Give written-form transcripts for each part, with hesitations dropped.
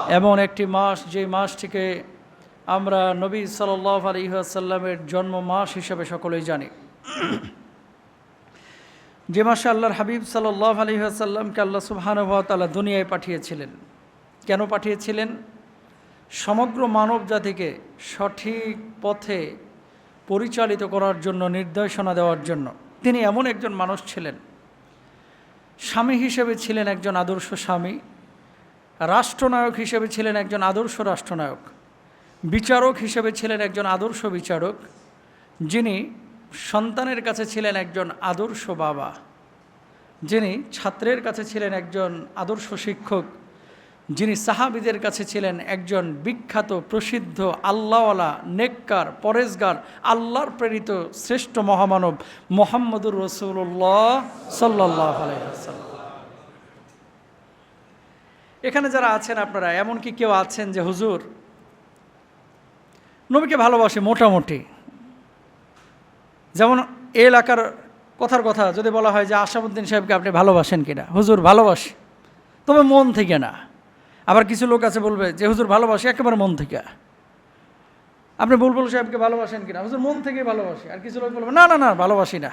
এমন একটি মাস যে মাসটিকে আমরা নবী সাল্লাল্লাহু আলাইহি ওয়াসাল্লামের জন্ম মাস হিসেবে সকলেই জানি। যে মাসে আল্লাহর হাবিব সাল্লাল্লাহু আলাইহি ওয়াসাল্লামকে আল্লাহ সুবহানাহু ওয়া তাআলা দুনিয়ায় পাঠিয়েছিলেন। কেন পাঠিয়েছিলেন? সমগ্র মানব জাতিকে সঠিক পথে পরিচালিত করার জন্য, নির্দেশনা দেওয়ার জন্য। তিনি এমন একজন মানুষ ছিলেন, স্বামী হিসেবে ছিলেন একজন আদর্শ স্বামী, রাষ্ট্রনায়ক হিসেবে ছিলেন একজন আদর্শ রাষ্ট্রনায়ক, বিচারক হিসেবে ছিলেন একজন আদর্শ বিচারক, যিনি সন্তানের কাছে ছিলেন একজন আদর্শ বাবা, যিনি ছাত্রের কাছে ছিলেন একজন আদর্শ শিক্ষক, যিনি সাহাবীদের কাছে ছিলেন একজন বিখ্যাত প্রসিদ্ধ আল্লাহওয়ালা নেককার পরেজগার আল্লাহর প্রেরিত শ্রেষ্ঠ মহামানব মুহাম্মদুর রাসূলুল্লাহ সাল্লাল্লাহু আলাইহি ওয়াসাল্লাম। এখানে যারা আছেন আপনারা, এমনকি কেউ আছেন যে হুজুর নবীকে ভালোবাসে মোটামুটি, যেমন এই এলাকার কথার কথা যদি বলা হয় যে আশাফুদ্দিন সাহেবকে আপনি ভালোবাসেন কিনা, হুজুর ভালোবাসি, তবে মন থেকে না। আবার কিছু লোক আছে বলবে যে হুজুর ভালোবাসি একেবারে মন থেকে। আপনি বুলবুল সাহেবকে ভালোবাসেন কিনা, হুজুর মন থেকে ভালোবাসি। আর কিছু লোক বলবে না না না ভালোবাসি না।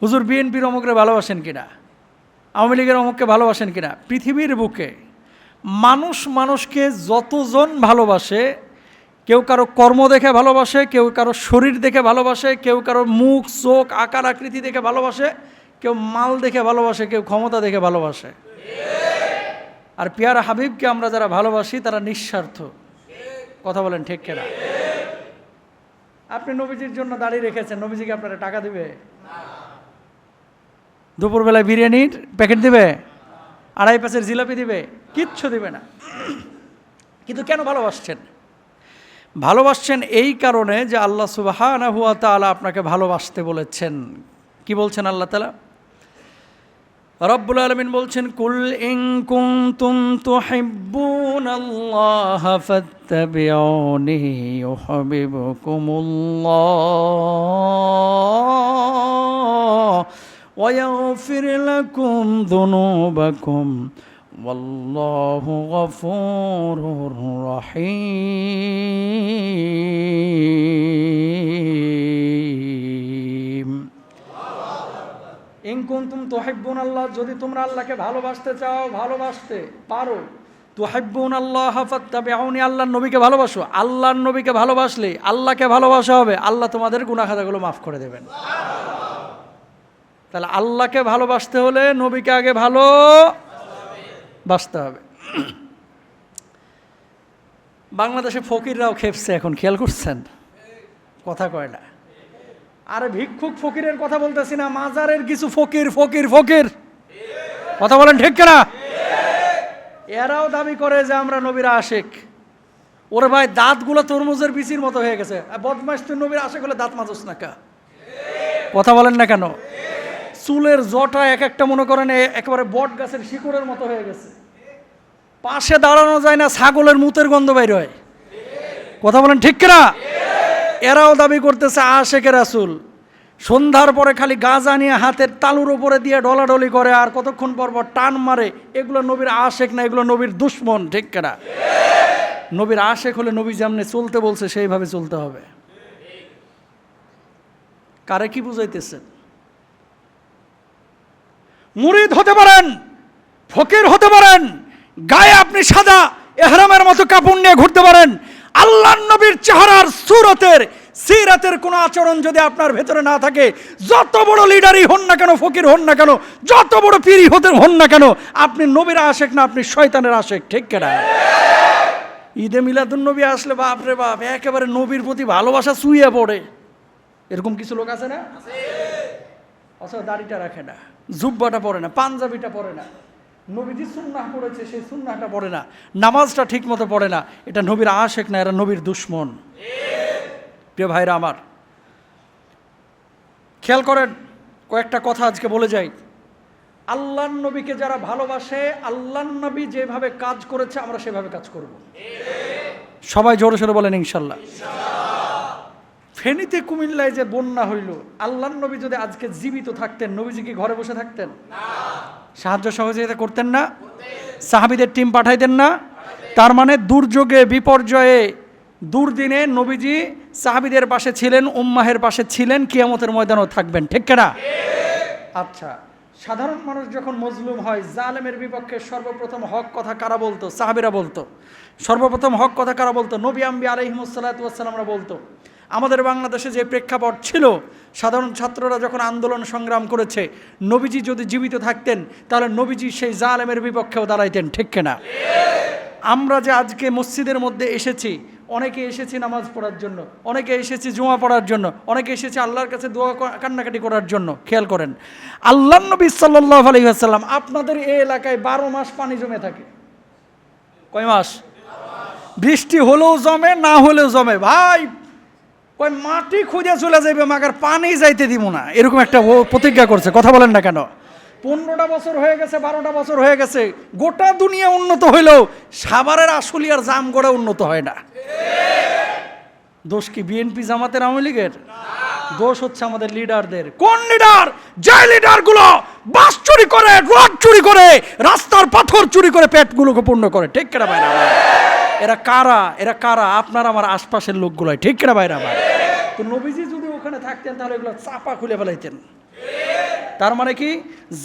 হুজুর বিএনপির অমুকরে ভালোবাসেন কিনা, আওয়ামী লীগের অমুককে ভালোবাসেন কিনা। পৃথিবীর বুকে মানুষ মানুষকে যতজন ভালোবাসে, কেউ কারো কর্ম দেখে ভালোবাসে, কেউ কারো শরীর দেখে ভালোবাসে, কেউ কারো মুখ চোখ আকার আকৃতি দেখে ভালোবাসে, কেউ মাল দেখে ভালোবাসে, কেউ ক্ষমতা দেখে ভালোবাসে। আর পিয়ারা হাবিবকে আমরা যারা ভালোবাসি তারা নিঃস্বার্থ। কথা বলেন ঠিক কিনা? আপনি নবীজির জন্য দাঁড়িয়ে রেখেছেন, নবীজিকে আপনারা টাকা দিবে? দুপুরবেলায় বিরিয়ানির প্যাকেট দিবে? আড়াই প্যাচের জিলাপি দিবে? কিচ্ছু দিবে না। কিন্তু কেন ভালোবাসছেন? ভালোবাসছেন এই কারণে যে আল্লাহ সুবহানাহু ওয়া তাআলা আপনাকে ভালোবাসতে বলেছেন। কি বলছেন আল্লাহ তাআলা? রব্বুল আলামিন বলছেন, কুল ইন কুনতুম তুহিব্বুনাল্লাহা ফাত্তাবিউনি ইউহিব্বুকুমুল্লাহ ওয়া ইয়াগফির লাকুম যুনুবাকুম ওয়াল্লাহু গফুরুর রহিম। ইন কুনতুম তুহিব্বুনাল্লাহ, যদি তোমরা আল্লাহকে ভালোবাসতে চাও, ভালোবাসতে পারো, তুহিব্বুনাল্লাহ ফাত্তাবিউনি, আল্লাহর নবীকে ভালোবাসো। আল্লাহর নবীকে ভালোবাসলে আল্লাহকে ভালোবাসা হবে, আল্লাহ তোমাদের গুনাহ খাতাগুলো মাফ করে দেবেন। তাহলে আল্লাহকে ভালোবাসতে হলে নবীকে আগে ভালোবাসতে হবে। বাংলাদেশে ফকিররাও খেপছে এখন, খেয়াল করছেন? কথা কয় না। আরে ভিক্ষুক ফকিরের কথা বলতেছি না, মাজারের কিছু ফকির ফকির ফকির। কথা বলেন ঠিক কিনা? এরাও দাবি করে যে আমরা নবীর আশিক। ওরে ভাই, দাঁতগুলো তরমুজের বিচির মতো হয়ে গেছে। বদমাইশ, তুই নবীর আশিক হলে দাঁত মাজস না কা? কথা বলেন না কেন? চুলের জটা এক একটা মনে করেন একেবারে বট গাছের শিকড়ের মতো হয়ে গেছে। পাশে দাঁড়ানো যায় না, ছাগলের মুতের গন্ধ বাইর হয়। কথা বলেন ঠিক কিনা? এরাও দাবি করতেছে আশিকে রাসূল। সন্ধ্যার পরে খালি গাঁজা নিয়ে হাতের তালুর ওপরে দিয়ে ডলাডলি করে, আর কতক্ষণ পর পর টান মারে। এগুলো নবীর আশিক না, এগুলো নবীর দুশ্মন। ঠিক কিনা? নবীর আশিক হলে নবী যেমনি চলতে বলছে সেইভাবে চলতে হবে। কারে কি বুঝাইতেছেন? মুরিদ হতে পারেন, ফকির হতে পারেন, গায়ে আপনি সাদা ইহরামের মতো কাপড় নিয়ে ঘুরতে পারেন, আল্লাহর নবীর চেহারার সুরতের সিরাতের কোনো আচরণ যদি আপনার ভেতরে না থাকে, যত বড় লিডারই হন না কেন, ফকির হন না কেন, যত বড় পীরই হন না কেন, আপনি নবীর আশিক না, আপনি শয়তানের আশিক। ঠিক কিনা? ঈদে মিলাদুন্নবী আসলে বাপ রে বাপ, একেবারে নবীর প্রতি ভালোবাসা চুইয়ে পড়ে। এরকম কিছু লোক আছে না? অথচ দাড়িটা রাখে না, জুব্বাটা পরে না, পাঞ্জাবিটা পরে না, নবীজি সুন্নাহ পড়েছে সেই সুন্নাহটা পড়ে না, নামাজটা ঠিক মতো পড়ে না। এটা নবীর আশিক না, এরা নবীর দুশ্মন। প্রিয় ভাইরা আমার, খেয়াল করেন, কয়েকটা কথা আজকে বলে যাই। আল্লাহর নবীকে যারা ভালোবাসে, আল্লাহর নবী যেভাবে কাজ করেছে আমরা সেভাবে কাজ করব। সবাই জোরে সোরে বলেন ইনশাল্লাহ। ফেনীতে কুমিল্লায় যে বন্যা হইল, আল্লাহর নবী যদি আজকে জীবিত থাকতেন, নবীজি কি ঘরে বসে থাকতেন? সাহায্য সহযোগিতা করতেন না? সাহাবীদের টিম পাঠাইতেন না? তার মানে দুর্যোগে বিপর্যয়ে দুর্দিনে নবীজি সাহাবীদের পাশে ছিলেন, উম্মাহের পাশে ছিলেন, কিয়ামতের ময়দানেও থাকবেন, ঠিক কিনা? আচ্ছা, সাধারণ মানুষ যখন মজলুম হয়, জালেমের বিপক্ষে সর্বপ্রথম হক কথা কারা বলতো? সাহাবীরা বলতো। সর্বপ্রথম হক কথা কারা বলতো? নবী আম্বি আলাইহিমুসসালাতু ওয়াসসালামরা বলতো। আমাদের বাংলাদেশে যে প্রেক্ষাপট ছিল, সাধারণ ছাত্ররা যখন আন্দোলন সংগ্রাম করেছে, নবীজি যদি জীবিত থাকতেন তাহলে নবীজি সেই জালেমের বিপক্ষেও দাঁড়াইতেন, ঠিক কিনা? আমরা যে আজকে মসজিদের মধ্যে এসেছি, অনেকে এসেছি নামাজ পড়ার জন্য, অনেকে এসেছি জুমা পড়ার জন্য, অনেকে এসেছি আল্লাহর কাছে দোয়া কান্নাকাটি করার জন্য। খেয়াল করেন, আল্লাহর নবী সাল্লাল্লাহু আলাইহি ওয়াসাল্লাম, আপনাদের এই এলাকায় 12 মাস পানি জমে থাকে। কয় মাস? বৃষ্টি হলেও জমে, না হলেও জমে। ভাই কয় মাটি খুঁজে চলে যাবে, মাগার পানি যাইতে দিব না, এরকম একটা প্রতিজ্ঞা করছে। কথা বলেন না কেন? 15টা বছর হয়ে গেছে, 12টা বছর হয়ে গেছে, গোটা দুনিয়া উন্নত হইলেও সাভারের আশুলিয়ার জামগড়া উন্নত হয় না। দোষ কি বিএনপি জামাতের, আওয়ামী লীগের? দোষ হচ্ছে আমাদের লিডারদের। কোন লিডার? যে লিডারগুলো বাস চুরি করে, রড চুরি করে, রাস্তার পাথর চুরি করে পেটগুলোকে পূর্ণ করে, ঠিক কিনা ভাইরা? এরা কারা? এরা কারা? আপনার আমার আশপাশের লোকগুলাই, ঠিক কিনা ভাইরা? তো নবীজি যদি ওখানে থাকতেন তাহলে এগুলো চাপা খুলে ফেলাইতেন। তার মানে কি?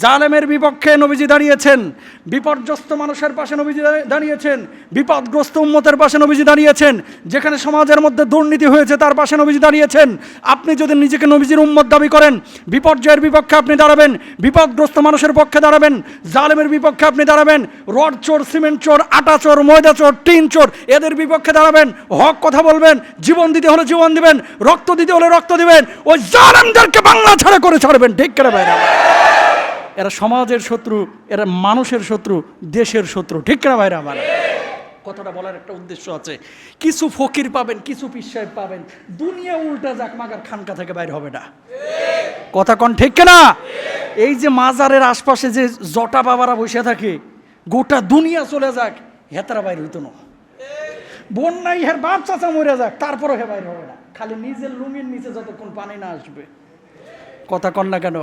জালেমের বিপক্ষে নবীজি দাঁড়িয়েছেন, বিপর্যস্ত মানুষের পাশে নবীজি দাঁড়িয়েছেন, বিপদগ্রস্ত উম্মতের পাশে নবীজি দাঁড়িয়েছেন, যেখানে সমাজের মধ্যে দুর্নীতি হয়েছে তার পাশে নবীজি দাঁড়িয়েছেন। আপনি যদি নিজেকে নবীজির উম্মত দাবি করেন, বিপর্যয়ের বিপক্ষে আপনি দাঁড়াবেন, বিপদগ্রস্ত মানুষের পক্ষে দাঁড়াবেন, জালেমের বিপক্ষে আপনি দাঁড়াবেন, রড চোর, সিমেন্ট চোর, আটা চোর, ময়দা চোর, টিন চোর, এদের বিপক্ষে দাঁড়াবেন, হক কথা বলবেন, জীবন দিতে হলে জীবন দিবেন, রক্ত দিতে হলে রক্ত দিবেন, ওই জালেমদেরকে বাংলা ছাড়া করে ছাড়বেন, ঠিক করে বাইরে। এরা সমাজের শত্রু, এরা মানুষের শত্রু, দেশের শত্রু, ঠিক না ভাইরা? আমার কথাটা বলার একটা উদ্দেশ্য আছে। কিছু ফকির পাবেন, কিছু পীর সাহেব পাবেন, দুনিয়া উল্টা যাক, মাগার খানকা থেকে বাইরে হবে না। কথা কন, ঠিক না? এই যে মাজারের আশপাশে যে জটা বাবারা বসে থাকে, গোটা দুনিয়া চলে যাক, হেতারা বাইরে হইতো না। বন্যায় হের বাপ চাচা মরে যাক, তারপরও হে বাইরে হবে না। খালি নিজের লুঙ্গির নিচে যতক্ষণ পানি না আসবে। কথা কন না কেন?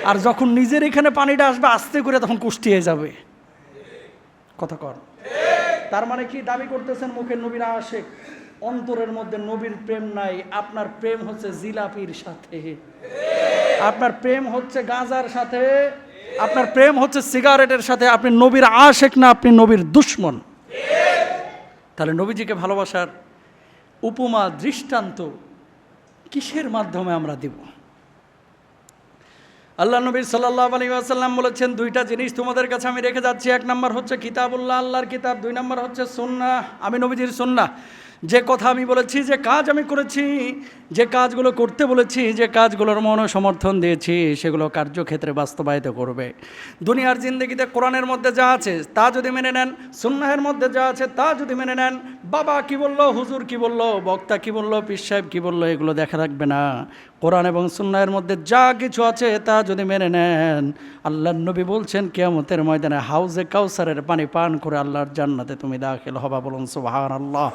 আর যখন নিজের এখানে পানিটা আসবে আস্তে করে, তখন কুষ্টি হয়ে যাবে। কথা কন। তার মানে কি দাবি করতেছেন মুখে নবীর আশিক, অন্তরের মধ্যে নবীর প্রেম নাই। আপনার প্রেম হচ্ছে জিলাপির সাথে, আপনার প্রেম হচ্ছে গাঁজার সাথে, আপনার প্রেম হচ্ছে সিগারেটের সাথে। আপনি নবীর আশিক না, আপনি নবীর দুশমন। তাহলে নবীজিকে ভালোবাসার উপমা, দৃষ্টান্ত কিসের মাধ্যমে আমরা দিব? আল্লাহ নবী সাল্লাল্লাহু আলাইহি ওয়াসাল্লাম বলেছেন, দুইটা জিনিস তোমাদের কাছে আমি রেখে যাচ্ছি। এক নম্বর হচ্ছে কিতাবুল্লাহ, আল্লাহর কিতাব। 2 নম্বর হচ্ছে সুন্নাহ, আমি নবীজির সুন্নাহ। যে কথা আমি বলেছি, যে কাজ আমি করেছি, যে কাজগুলো করতে বলেছি, যে কাজগুলোর মন সমর্থন দিয়েছি, সেগুলো কার্যক্ষেত্রে বাস্তবায়িত করবে। দুনিয়ার জিন্দগিতে কোরআনের মধ্যে যা আছে তা যদি মেনে নেন, সুন্নাহের মধ্যে যা আছে তা যদি মেনে নেন, বাবা কি বলল, হুজুর কি বলল, বক্তা কি বলল, পীর সাহেব কি বলল, এগুলো দেখা রাখবে না। কোরআন এবং সুন্নাহের মধ্যে যা কিছু আছে তা যদি মেনে নেন, আল্লাহর নবী বলছেন কিয়ামতের ময়দানে হাউজে কাউসারের পানি পান করে আল্লাহর জান্নাতে তুমি দাখিল হবা। বলুন সুবহানাল্লাহ।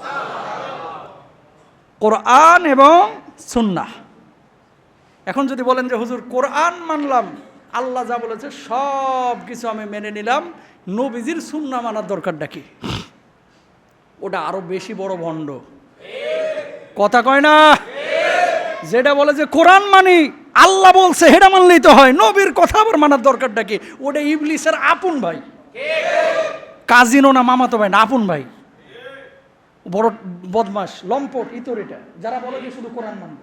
কোরআন এবং সুন্নাহ। এখন যদি বলেন যে হুজুর কোরআন মানলাম, আল্লাহ যা বলেছে সব কিছু আমি মেনে নিলাম, নবীজির সুন্নাহ মানার দরকারটা কি? ওটা আরো বেশি বড় ভণ্ড। কথা কয় না? যেটা বলে যে কোরআন মানি, আল্লাহ বলছে সেটা মানলেই তো হয়, নবীর কথা আবার মানার দরকারটা কি? ওটা ইবলিসের আপন ভাই, কাজিনো না মামাতো ভাই না, আপন ভাই, বড় বদমাস, লম্পট, ইতরিটা যারা বলে যে শুধু কোরআন মানবে।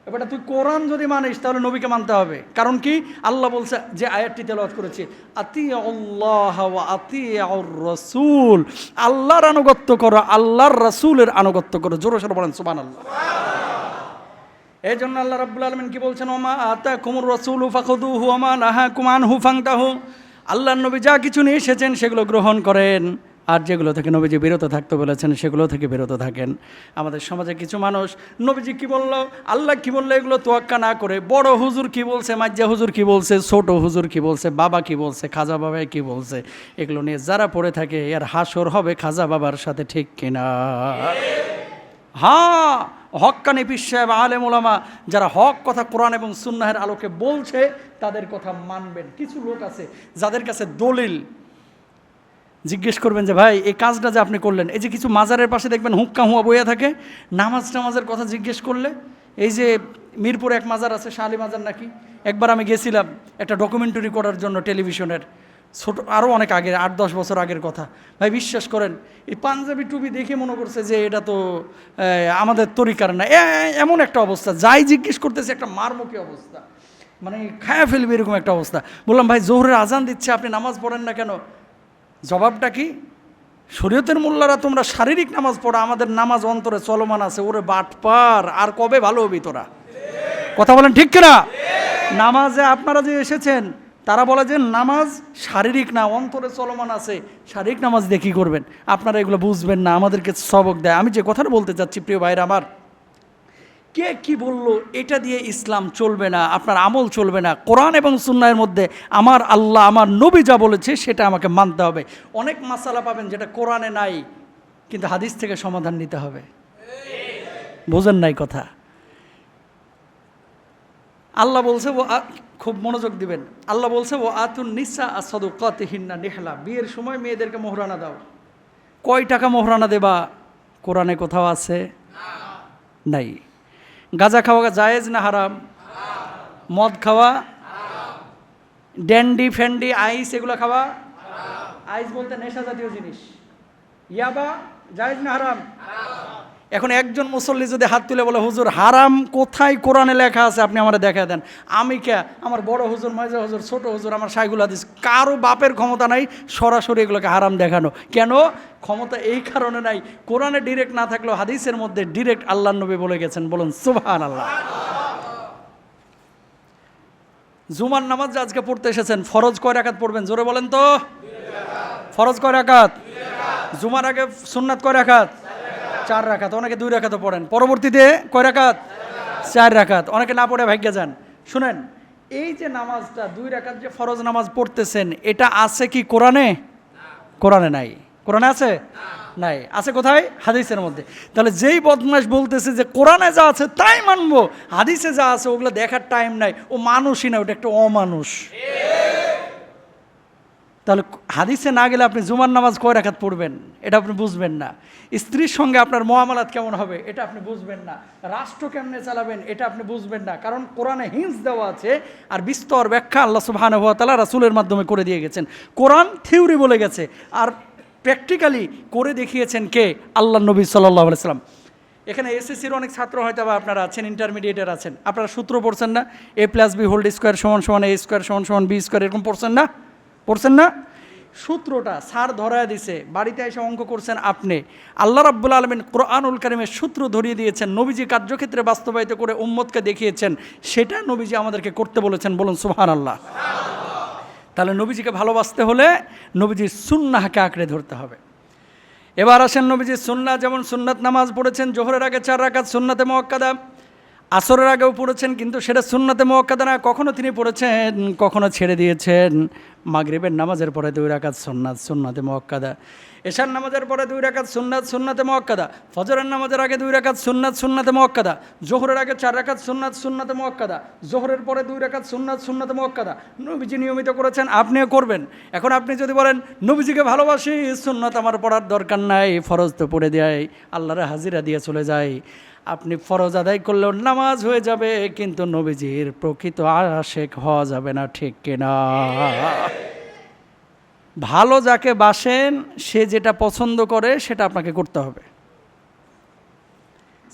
এবার তুই কোরআন যদি মানিস তাহলে নবীকে মানতে হবে। কারণ কি? আল্লাহ বলছে, যে আয়াতটি তেলাওয়াত করেছি, আতিউল্লাহ ওয়া আতিউর রাসূল, আল্লাহর আনুগত্য করো, আল্লাহর রাসূলের আনুগত্য করো। জোরে সোরে বলেন সুবহানাল্লাহ। এই জন্য আল্লাহ রাব্বুল আলামিন কি বলছেন, ওমা আতাকুমুর রাসূলু ফাখুযুহু ওয়া মা নাহাকুম আনহু ফান্তাহু। আল্লাহর নবী যা কিছু নিয়ে এসেছেন সেগুলো গ্রহণ করেন, আর যেগুলো থেকে নবীজি বিরত থাকতে বলেছেন সেগুলো থেকে বিরত থাকেন। আমাদের সমাজে কিছু মানুষ নবীজি কি বললো, আল্লাহ কি বললো, এগুলো তোয়াক্কা না করে বড় হুজুর কি বলছে, মাজ্জা হুজুর কি বলছে, ছোট হুজুর কি বলছে, বাবা কি বলছে, খাজা বাবা কি বলছে, এগুলো নিয়ে যারা পড়ে থাকে এর হাসর হবে খাজা বাবার সাথে, ঠিক কিনা? হ্যাঁ, হক্কানি পীর সাহেব, আলেম ওলামা যারা হক কথা কোরআন এবং সুন্নাহের আলোকে বলছে তাদের কথা মানবেন। কিছু লোক আছে যাদের কাছে দলিল, জিজ্ঞেস করবেন যে ভাই এই কাজটা যে আপনি করলেন, এই যে কিছু মাজারের পাশে দেখবেন হুক্কা হুয়া বইয়া থাকে, নামাজের কথা জিজ্ঞেস করলে, এই যে মিরপুরে এক মাজার আছে শাহ আলী মাজার নাকি, একবার আমি গেছিলাম একটা ডকুমেন্টারি করার জন্য টেলিভিশনের, ছোট আরও অনেক আগে 8-10 বছর আগের কথা। ভাই বিশ্বাস করেন এই পাঞ্জাবি টুপি দেখে মনে করছে যে এটা তো আমাদের তরিকার না, এমন একটা অবস্থা, যাই জিজ্ঞেস করতেছে একটা মারমুখী অবস্থা, মানে খায়া ফেলবে এরকম একটা অবস্থা। বললাম ভাই জোহরের আজান দিচ্ছে আপনি নামাজ পড়েন না কেন? জবাবটা কি? শরীয়তের মোল্লারা তোমরা শারীরিক নামাজ পড়া, আমাদের নামাজ অন্তরে চলমান আছে। ওরে বাটপার, আর কবে ভালো হবি তোরা? কথা বলেন ঠিক কিনা? নামাজে আপনারা যে এসেছেন তারা বলে যে নামাজ শারীরিক না, অন্তরে চলমান আছে, শারীরিক নামাজ দিয়ে কী করবেন? আপনারা এগুলো বুঝবেন না, আমাদেরকে সবক দেয়। আমি যে কথাটা বলতে চাচ্ছি প্রিয় ভাইরা আমার, কে কি বলল এটা দিয়ে ইসলাম চলবে না, আপনার আমল চলবে না। কোরআন এবং সুন্নাহের মধ্যে আমার আল্লাহ আমার নবী যা বলেছে সেটা আমাকে মানতে হবে। অনেক মাসালা পাবেন যেটা কোরআনে নাই, কিন্তু হাদিস থেকে সমাধান নিতে হবে। বোঝেন নাই কথা? আল্লাহ বলছে ও, খুব মনোযোগ দিবেন, আল্লাহ বলছে ও আতুন নিসা আসাদুকাতিহিন্না নিহলা, বিয়ের সময় মেয়েদেরকে মোহরানা দাও। কয় টাকা মোহরানা দেবা? কোরআনে কোথাও আছে? নাই। গাঁজা খাওয়া জায়েজ না হারাম? মদ খাওয়া, ড্যান্ডি ফ্যান্ডি আইস এগুলো খাওয়া, আইস বলতে নেশা জাতীয় জিনিস, ইয়াবা জায়েজ না হারাম? এখন একজন মুসল্লি যদি হাত তুলে বলে হুজুর হারাম কোথায় কোরআনে লেখা আছে আপনি আমারে দেখা দেন, আমি কে, আমার বড় হুজুর, মাঝা হুজুর, ছোট হুজুর, আমার শাইখুল হাদিস, কারো বাপের ক্ষমতা নাই সরাসরি এগুলোকে হারাম দেখানো। কেন ক্ষমতা? এই কারণে নাই, কোরআনে ডিরেক্ট না থাকলেও হাদিসের মধ্যে ডিরেক্ট আল্লাহর নবী বলে গেছেন। বলুন সুবহানাল্লাহ। জুমার নামাজ যে আজকে পড়তে এসেছেন, ফরজ কয় রাকাত পড়বেন? জোরে বলেন তো। ফরজ কয় রাকাত? জুমার আগে সুন্নাত কয় রাকাত? 4 রাকাত। অনেকে 2 রাকাতও পড়েন। পরবর্তীতে কয় রাকাত? 4 রাকাত। অনেকে না পড়ে ভাগ্যে যান। শুনেন, এই যে নামাজটা 2 রাকাত যে ফরজ নামাজ পড়তেছেন, এটা আছে কি কোরআনে? কোরআনে নাই। কোরআনে আছে? নাই। আছে কোথায়? হাদিসের মধ্যে। তাহলে যেই বদমাশ বলতেছে যে কোরআনে যা আছে তাই মানবো, হাদিসে যা আছে ওগুলো দেখার টাইম নাই, ও মানুষই না, ওটা একটা অমানুষ। তাহলে হাদিসে না গেলে আপনি জুমার নামাজ কয় রাকাত পড়বেন এটা আপনি বুঝবেন না। স্ত্রীর সঙ্গে আপনার মুআমালাত কেমন হবে এটা আপনি বুঝবেন না। রাষ্ট্র কেমনে চালাবেন এটা আপনি বুঝবেন না, কারণ কোরআনে হিন্স দেওয়া আছে আর বিস্তর ব্যাখ্যা আল্লাহ সুবহানাহু ওয়া তাআলা রাসূলের মাধ্যমে করে দিয়ে গেছেন। কোরআন থিওরি বলে গেছে আর প্র্যাকটিক্যালি করে দেখিয়েছেন কে? আল্লাহর নবী সাল্লাল্লাহু আলাইহি সাল্লাম। এখানে এসএসসির অনেক ছাত্র হয়তো বা আপনারা আছেন, ইন্টারমিডিয়েটের আছেন, আপনারা সূত্র পড়ছেন না? a+b² = a² এরকম পড়ছেন না? পড়ছেন না? সূত্রটা স্যার ধরায় দিছে, বাড়িতে এসে অঙ্ক করছেন আপনি। আল্লাহ রাব্বুল আলামিন কোরআনুল কারীমের সূত্র ধরিয়ে দিয়েছেন, নবীজি কার্যক্ষেত্রে বাস্তবায়িত করে উম্মতকে দেখিয়েছেন, সেটা নবীজি আমাদেরকে করতে বলেছেন। বলুন সুবহানাল্লাহ। তাহলে নবীজিকে ভালোবাসতে হলে নবীজির সুন্নাহকে আঁকড়ে ধরতে হবে। এবার আসেন নবীজির সুন্নাহ, যেমন সুন্নাত নামাজ পড়েছেন জোহরের আগে 4 রাকাত সুন্নাতে মুআক্কাদা, আসরের আগেও পড়েছেন কিন্তু সেটা সুন্নাতে মুআক্কাদা না, কখনো তিনি পড়েছেন কখনো ছেড়ে দিয়েছেন। মাগরিবের নামাজের পরে 2 রাকাত সুন্নাত সুন্নাতে মুআক্কাদা, এশার নামাজের পরে 2 রাকাত সুন্নাত সুন্নাতে মুআক্কাদা, ফজরের নামাজের আগে 2 রাকাত সুন্নাত সুন্নাতে মুআক্কাদা, জোহরের আগে 4 রাকাত সুন্নাত সুন্নাতে মুআক্কাদা, জোহরের পরে 2 রাকাত সুন্নাত সুন্নাতে মুআক্কাদা। নবীজি নিয়মিত করেছেন, আপনিও করবেন। এখন আপনি যদি বলেন নবীজিকে ভালোবাসি, সুন্নাত আমার পড়ার দরকার নাই, ফরজ তো পড়ে দেয়, আল্লাহর হাজিরা দিয়ে চলে যায়, আপনি ফরজ আদায় করলেও নামাজ হয়ে যাবে, কিন্তু নবীজির প্রকৃত আশেক হওয়া যাবে না। ঠিক কিনা? ভালো যাকে বাসেন সে যেটা পছন্দ করে সেটা আপনাকে করতে হবে।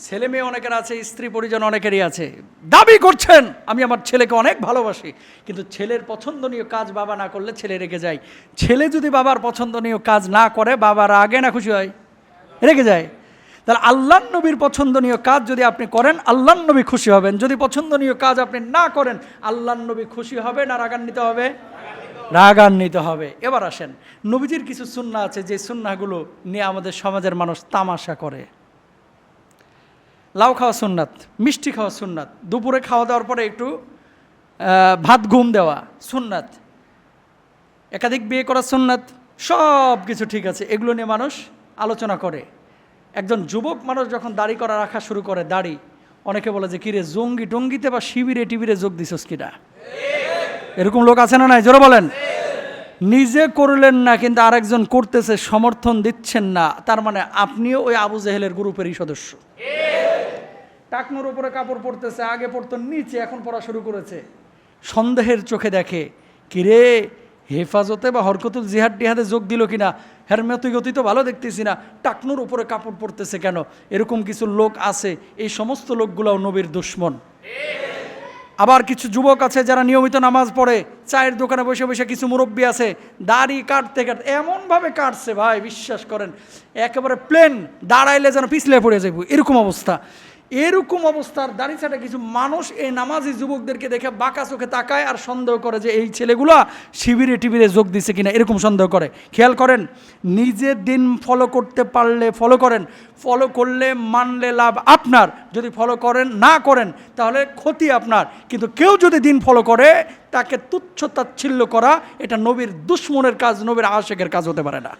ছেলে মেয়ে অনেকের আছে, স্ত্রী পরিজন অনেকেরই আছে, দাবি করছেন আমি আমার ছেলেকে অনেক ভালোবাসি, কিন্তু ছেলের পছন্দনীয় কাজ বাবা না করলে ছেলে রেগে যায়। ছেলে যদি বাবার পছন্দনীয় কাজ না করে, বাবার আগে না খুশি হয়? রেগে যায়। তাহলে আল্লাহর নবীর পছন্দনীয় কাজ যদি আপনি করেন, আল্লাহর নবী খুশি হবেন। যদি পছন্দনীয় কাজ আপনি না করেন, আল্লাহর নবী খুশি হবে না রাগান্বিত হবে? রাগান্বিত হবে। এবার আসেন, নবীজির কিছু সুন্নাহ আছে যে সুন্নাহগুলো নিয়ে আমাদের সমাজের মানুষ তামাশা করে। লাউ খাওয়া সুন্নাত, মিষ্টি খাওয়া সুন্নাত, দুপুরে খাওয়া দাওয়ার পরে একটু ভাত ঘুম দেওয়া সুন্নাত, একাধিক বিয়ে করা সুন্নাত, সব কিছু ঠিক আছে, এগুলো নিয়ে মানুষ আলোচনা করে। একজন যুবক মানুষ যখন দাড়ি করা রাখা শুরু করে, দাড়ি, অনেকে বলে যে কিরে জঙ্গি টঙ্গিতে বা শিবিরে টিবিরে যোগ দিছস কিনা? এরকম লোক আছে না নাই? জোরে বলেন। নিজে করলেন না কিন্তু আরেকজন করতেছে, সমর্থন দিচ্ছেন না, তার মানে আপনিও ওই আবু জেহেলের গ্রুপেরই সদস্য। টাকনুর উপরে কাপড় পরতেছে, আগে পরতো নিচে, এখন পরা শুরু করেছে। সন্দেহের চোখে দেখে, কিরে হেফাজতে বা হরকতুল জিহাদ টিহাদে যোগ দিল কিনা, হেরমেতি গতি তো ভালো দেখতেছি না, টাকনুর উপরে কাপড় পরতেছে কেন? এরকম কিছু লোক আছে, এই সমস্ত লোকগুলাও নবীর দুশমন। আবার কিছু যুবক আছে যারা নিয়মিত নামাজ পড়ে, চায়ের দোকানে বসে বসে কিছু মুরব্বী আছে দাড়ি কাটতে কাটতে এমনভাবে কাটছে ভাই, বিশ্বাস করেন একেবারে প্লেন, দাঁড়াইলে যেন পিছলে পড়ে যাবো এরকম অবস্থা। এরকম অবস্থার দাড়ি ছাটা কিছু মানুষ এই নামাজি যুবকদেরকে দেখে বাঁকা চোখে তাকায় আর সন্দেহ করে যে এই ছেলেগুলা শিবিরে টিবিরে যোগ দিছে কিনা, এরকম সন্দেহ করে। খেয়াল করেন, নিজে দিন ফলো করতে পারলে ফলো করেন, ফলো করলে মানলে লাভ আপনার, যদি ফলো করেন না করেন তাহলে ক্ষতি আপনার। কিন্তু কেউ যদি দিন ফলো করে তাকে তুচ্ছ তাচ্ছিল্য করা, এটা নবীর দুশমনের কাজ, নবীর আশেকের কাজ হতে পারে না।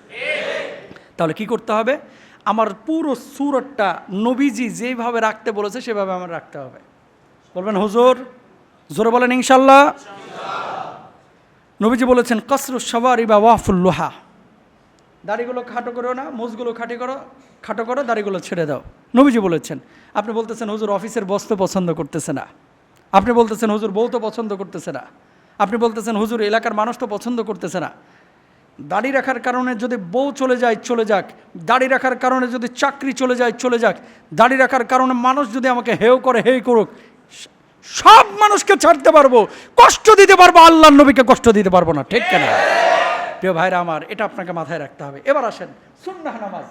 তাহলে কি করতে হবে? আমার পুরো সুরতটা নবীজি যেভাবে রাখতে বলেছে সেভাবে আমার রাখতে হবে। বলবেন হুজুর, জোরে বলেন ইনশাল্লাহ। নবীজি বলেছেন কসরুস সাওয়ারি বা ওয়াফুল লোহা, দাড়িগুলো খাটো করো না, মুজগুলো খাটো করো, দাড়িগুলো ছেড়ে দাও। নবীজি বলেছেন। আপনি বলতেছেন হুজুর অফিসের বস তো পছন্দ করতেছে না, আপনি বলতেছেন হুজুর বউ তো পছন্দ করতেছে না, আপনি বলতেছেন হুজুর এলাকার মানুষ তো পছন্দ করতেছে না। দাড়ি রাখার কারণে যদি বউ চলে যায় চলে যাক, দাড়ি রাখার কারণে যদি চাকরি চলে যায় চলে যাক, দাড়ি রাখার কারণে মানুষ যদি আমাকে হেও করে হেই করুক, সব মানুষকে ছাড়তে পারবো, কষ্ট দিতে পারবো, আল্লাহর নবীকে কষ্ট দিতে পারবো না। ঠিক কেনা প্রিয় ভাইরা আমার, এটা আপনাকে মাথায় রাখতে হবে। এবার আসেন সুন্নাহ নামাজ।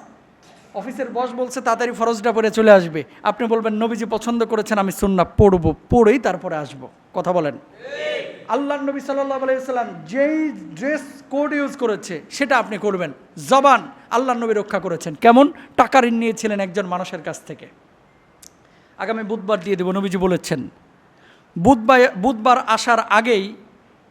অফিসের বস বলছে তাড়াতাড়ি ফরজটা পড়ে চলে আসবে, আপনি বলবেন নবীজি পছন্দ করেছেন আমি সুন্নাহ পড়বো, পড়েই তারপরে আসবো। কথা বলেন। আল্লাহর নবী সাল্লাল্লাহু আলাইহি ওয়াসাল্লাম যেই ড্রেস কোড ইউজ করেছে সেটা আপনি করবেন। জবান আল্লাহর নবী রক্ষা করেছেন। কেমন? টাকা ঋণ নিয়েছিলেন একজন মানুষের কাছ থেকে, আগামী বুধবার দিয়ে দেব, নবীজি বলেছেন। বুধবার আসার আগেই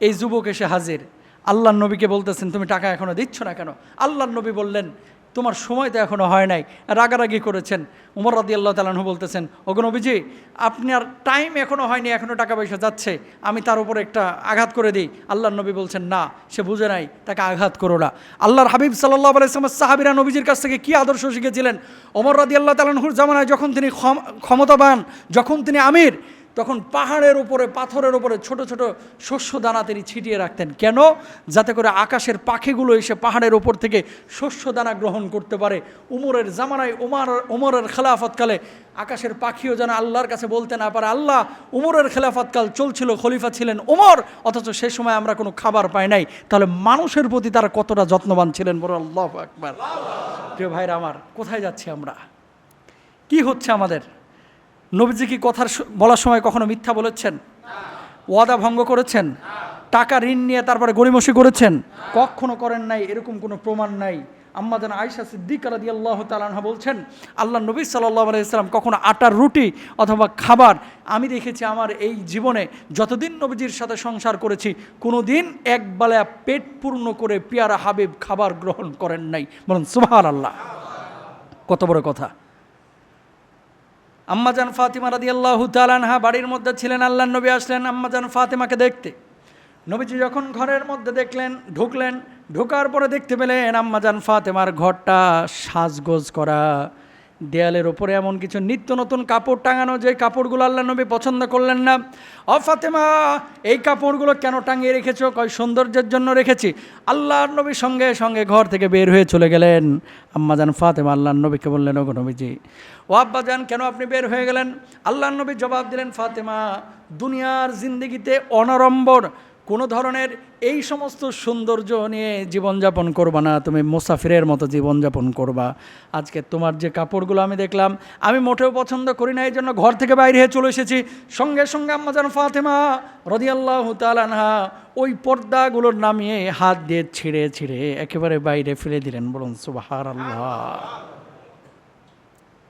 এই যুবক এসে হাজির, আল্লাহর নবীকে বলতেছেন তুমি টাকা এখনো দিচ্ছ না কেন? আল্লাহর নবী বললেন তোমার সময় তো এখনো হয় নাই। রাগারাগি করেছেন। উমর রাদিয়াল্লাহু তাআলা আনহু বলতেছেন ওগো নবীজি আপনার টাইম এখনো হয়নি, এখনো টাকা পয়সা যাচ্ছে, আমি তার উপরে একটা আঘাত করে দিই। আল্লাহর নবী বলছেন না, সে বুঝে নাই, তাকে আঘাত করো না। আল্লাহর হাবিব সাল্লাল্লাহু আলাইহি ওয়াসাল্লাম সাহাবীরা নবীজির কাছ থেকে কি আদর্শ শিখেছিলেন? ওমর রাদিয়াল্লাহু তাআলা আনহুর জামানায় যখন তিনি ক্ষমতাবান, যখন তিনি আমির, তখন পাহাড়ের উপরে পাথরের উপরে ছোট ছোট শস্য দানা তিনি ছিটিয়ে রাখতেন। কেন? যাতে করে আকাশের পাখিগুলো এসে পাহাড়ের উপর থেকে শস্য দানা গ্রহণ করতে পারে। উমরের জামানায় উমরের খেলাফতকালে আকাশের পাখিও যেন আল্লাহর কাছে বলতে না পারে আল্লাহ উমরের খেলাফতকাল চলছিল, খলিফা ছিলেন উমর, অথচ সে সময় আমরা কোনো খাবার পাই নাই। তাহলে মানুষের প্রতি তারা কতটা যত্নবান ছিলেন, বড় আল্লাহু আকবার। প্রিয় ভাইরা আমার, কোথায় যাচ্ছি আমরা? কি হচ্ছে আমাদের? নবীজি কি কথার বলার সময় কখনো মিথ্যা বলেছেন? ওয়াদা ভঙ্গ করেছেন? টাকা ঋণ নিয়ে তারপরে গড়িমসি করেছেন? কখনো করেন নাই, এরকম কোনো প্রমাণ নাই। আম্মা জান আয়েশা সিদ্দিকা রাদিয়াল্লাহু তাআলা আনহা বলছেন আল্লাহ নবী সাল্লাল্লাহু আলাইহি ওয়াসাল্লাম কখনো আটার রুটি অথবা খাবার আমি দেখেছি আমার এই জীবনে যতদিন নবীজির সাথে সংসার করেছি কোনো দিন একবেলা পেট পূর্ণ করে পিয়ারা হাবিব খাবার গ্রহণ করেন নাই। বলুন সুবহানাল্লাহ। কত বড় কথা। আম্মাজান ফাতিমা রাদিয়াল্লাহু তাআলা আনহা বাড়ির মধ্যে ছিলেন, আল্লাহর নবী আসলেন আম্মাজান ফাতিমাকে দেখতে। নবীজি যখন ঘরের মধ্যে ঢুকলেন, ঢোকার পরে দেখতে পেলেন আম্মাজান ফাতিমার ঘরটা সাজগোজ করা, দেয়ালের ওপরে এমন কিছু নিত্য নতুন কাপড় টাঙানো যে কাপড়গুলো আল্লাহর নবী পছন্দ করলেন না। ও ফাতিমা, এই কাপড়গুলো কেন টাঙিয়ে রেখেছো? কয় সৌন্দর্যের জন্য রেখেছি। আল্লাহর নবী সঙ্গে সঙ্গে ঘর থেকে বের হয়ে চলে গেলেন। আম্মাজান ফাতিমা আল্লাহর নবীকে বললেন ওগো নবীজি, ও আব্বাজান কেন আপনি বের হয়ে গেলেন? আল্লাহর নবী জবাব দিলেন ফাতিমা, দুনিয়ার জিন্দেগিতে অনাড়ম্বর কোনো ধরনের এই সমস্ত সৌন্দর্য নিয়ে জীবনযাপন করবা না, তুমি মুসাফিরের মতো জীবনযাপন করবা। আজকে তোমার যে কাপড়গুলো আমি দেখলাম আমি মোটেও পছন্দ করি না, এই জন্য ঘর থেকে বাইরে হয়ে চলে এসেছি। সঙ্গে সঙ্গে আম্মাজান ফাতিমা রাদিয়াল্লাহু তাআলা আনহা ওই পর্দাগুলোর নামিয়ে হাত দিয়ে ছিঁড়ে ছিঁড়ে একেবারে বাইরে ফেলে দিলেন। বলুন সুবহানাল্লাহ।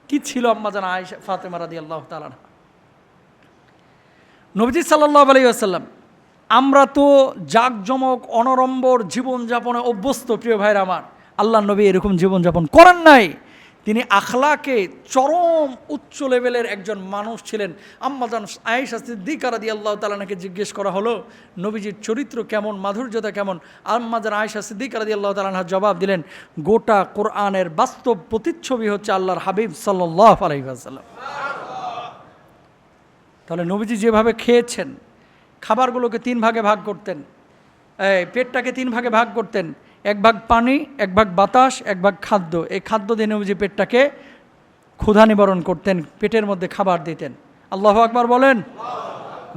কি ছিল আম্মাজান আয়েশা ফাতিমা রাদিয়াল্লাহু তাআলা আনহা? নবীজি সাল্লাল্লাহু আলাইহি ওয়াসাল্লাম, আমরা তো জাঁকজমক অনড়ম্বর জীবনযাপনে অভ্যস্ত। প্রিয় ভাইরা আমার, আল্লাহর নবী এরকম জীবনযাপন করেন নাই। তিনি আখলাকে চরম উচ্চ লেভেলের একজন মানুষ ছিলেন। আম্মাজান আয়েশা সিদ্দিকা রাদিয়াল্লাহু তাআলা আনহাকে জিজ্ঞেস করা হলো নবীজির চরিত্র কেমন, মাধুর্যতা কেমন? আম্মাজান আয়েশা সিদ্দিকা রাদিয়াল্লাহু তাআলা আনহা জবাব দিলেন, গোটা কোরআনের বাস্তব প্রতিচ্ছবি হচ্ছে আল্লাহর হাবিব সাল্লাল্লাহু আলাইহি ওয়াসাল্লাম। তাহলে নবীজি যেভাবে খেয়েছেন, খাবারগুলোকে 3 ভাগে ভাগ করতেন, পেটটাকে 3 ভাগে ভাগ করতেন, 1 ভাগ পানি, 1 ভাগ বাতাস, 1 ভাগ খাদ্য। এই খাদ্য দিয়ে নবীজি পেটটাকে ক্ষুধা নিবারণ করতেন, পেটের মধ্যে খাবার দিতেন। আল্লাহু আকবার বলেন।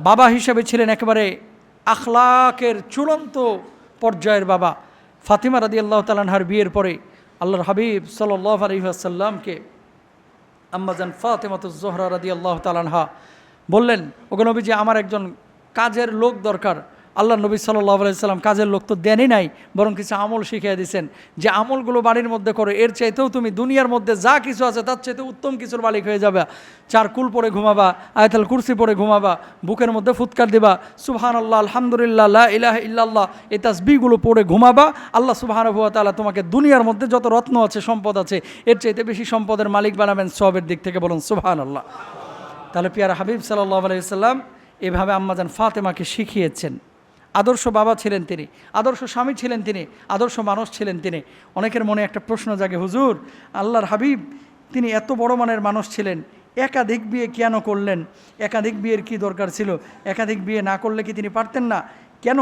বাবা হিসেবে ছিলেন একেবারে আখলাকের চূড়ান্ত পর্যায়ের বাবা। ফাতিমা রাদিয়াল্লাহু তাআলা আনহার বিয়ের পরে আল্লাহর হাবিব সাল্লাল্লাহু আলাইহি ওয়াসাল্লামকে আম্মাজান ফাতিমাতুজ জোহরা রাদিয়াল্লাহু তাআলা আনহা বললেন, ওগো নবীজি, আমার একজন কাজের লোক দরকার। আল্লাহ নবী সাল্লাল্লাহু আলাইহি সাল্লাম কাজের লোক তো দেনই নাই, বরং কিছু আমল শিখিয়ে দিয়েছেন, যে আমলগুলো বাড়ির মধ্যে করো, এর চাইতেও তুমি দুনিয়ার মধ্যে যা কিছু আছে তার চাইতে উত্তম কিছুর মালিক হয়ে যাবে। 4 কুল পরে ঘুমাবা, আয়াতুল কুরসি পরে ঘুমাবা, বুকের মধ্যে ফুৎকার দিবা, সুবহানাল্লাহ, আলহামদুলিল্লাহ, লা ইলাহা ইল্লাল্লাহ, এই তাসবিহগুলো পড়ে ঘুমাবা। আল্লাহ সুবহানাহু ওয়া তাআলা তোমাকে দুনিয়ার মধ্যে যত রত্ন আছে, সম্পদ আছে, এর চাইতে বেশি সম্পদের মালিক বানাবেন সওয়াবের দিক থেকে। বলুন সুবহানাল্লাহ। তাহলে পিয়ারা হাবিব সাল্লাল্লাহু আলাইহি সাল্লাম এভাবে আম্মাজান ফাতেমাকে শিখিয়েছেন। আদর্শ বাবা ছিলেন তিনি, আদর্শ স্বামী ছিলেন তিনি, আদর্শ মানুষ ছিলেন তিনি। অনেকের মনে একটা প্রশ্ন জাগে, হুজুর, আল্লাহর হাবিব তিনি এত বড় মানের মানুষ ছিলেন, একাধিক বিয়ে কেন করলেন? একাধিক বিয়ের কি দরকার ছিল? একাধিক বিয়ে না করলে কি তিনি পারতেন না? কেন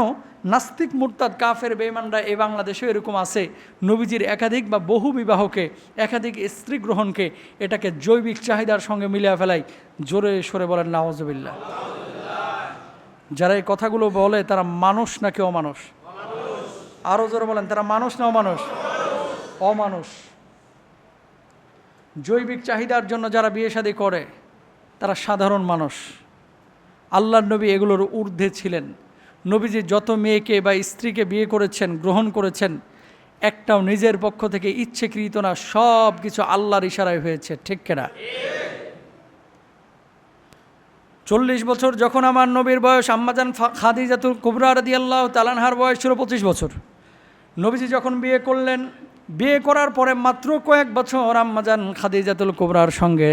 নাস্তিক মুরতাদ কাফের বেঈমানরা এই বাংলাদেশেও এরকম আছে, নবীজির একাধিক বা বহু বিবাহকে, একাধিক স্ত্রী গ্রহণকে এটাকে জৈবিক চাহিদার সঙ্গে মিলিয়ে ফেলাই। জোরে সরে বলেন নাউজুবিল্লাহ। যারা এই কথাগুলো বলে তারা মানুষ নাকি অমানুষ? আরও জোরে বলেন, তারা মানুষ না অমানুষ? অমানুষ। জৈবিক চাহিদার জন্য যারা বিয়ে শাদী করে তারা সাধারণ মানুষ। আল্লাহর নবী এগুলোর ঊর্ধ্বে ছিলেন। নবীজি যত মেয়েকে বা স্ত্রীকে বিয়ে করেছেন, গ্রহণ করেছেন, একটাও নিজের পক্ষ থেকে ইচ্ছেকৃত না, সব কিছু আল্লাহর ইশারায় হয়েছে। ঠিক কিনা? 40 বছর যখন আমার নবীর বয়স, আম্মাজান খাদিজাতুল কুবরা রাদিয়াল্লাহু তাআলা আনহার বয়স ছিল 25 বছর। নবীজি যখন বিয়ে করলেন, বিয়ে করার পরে মাত্র কয়েক বছর আম্মাজান খাদিজাতুল কুবরার সঙ্গে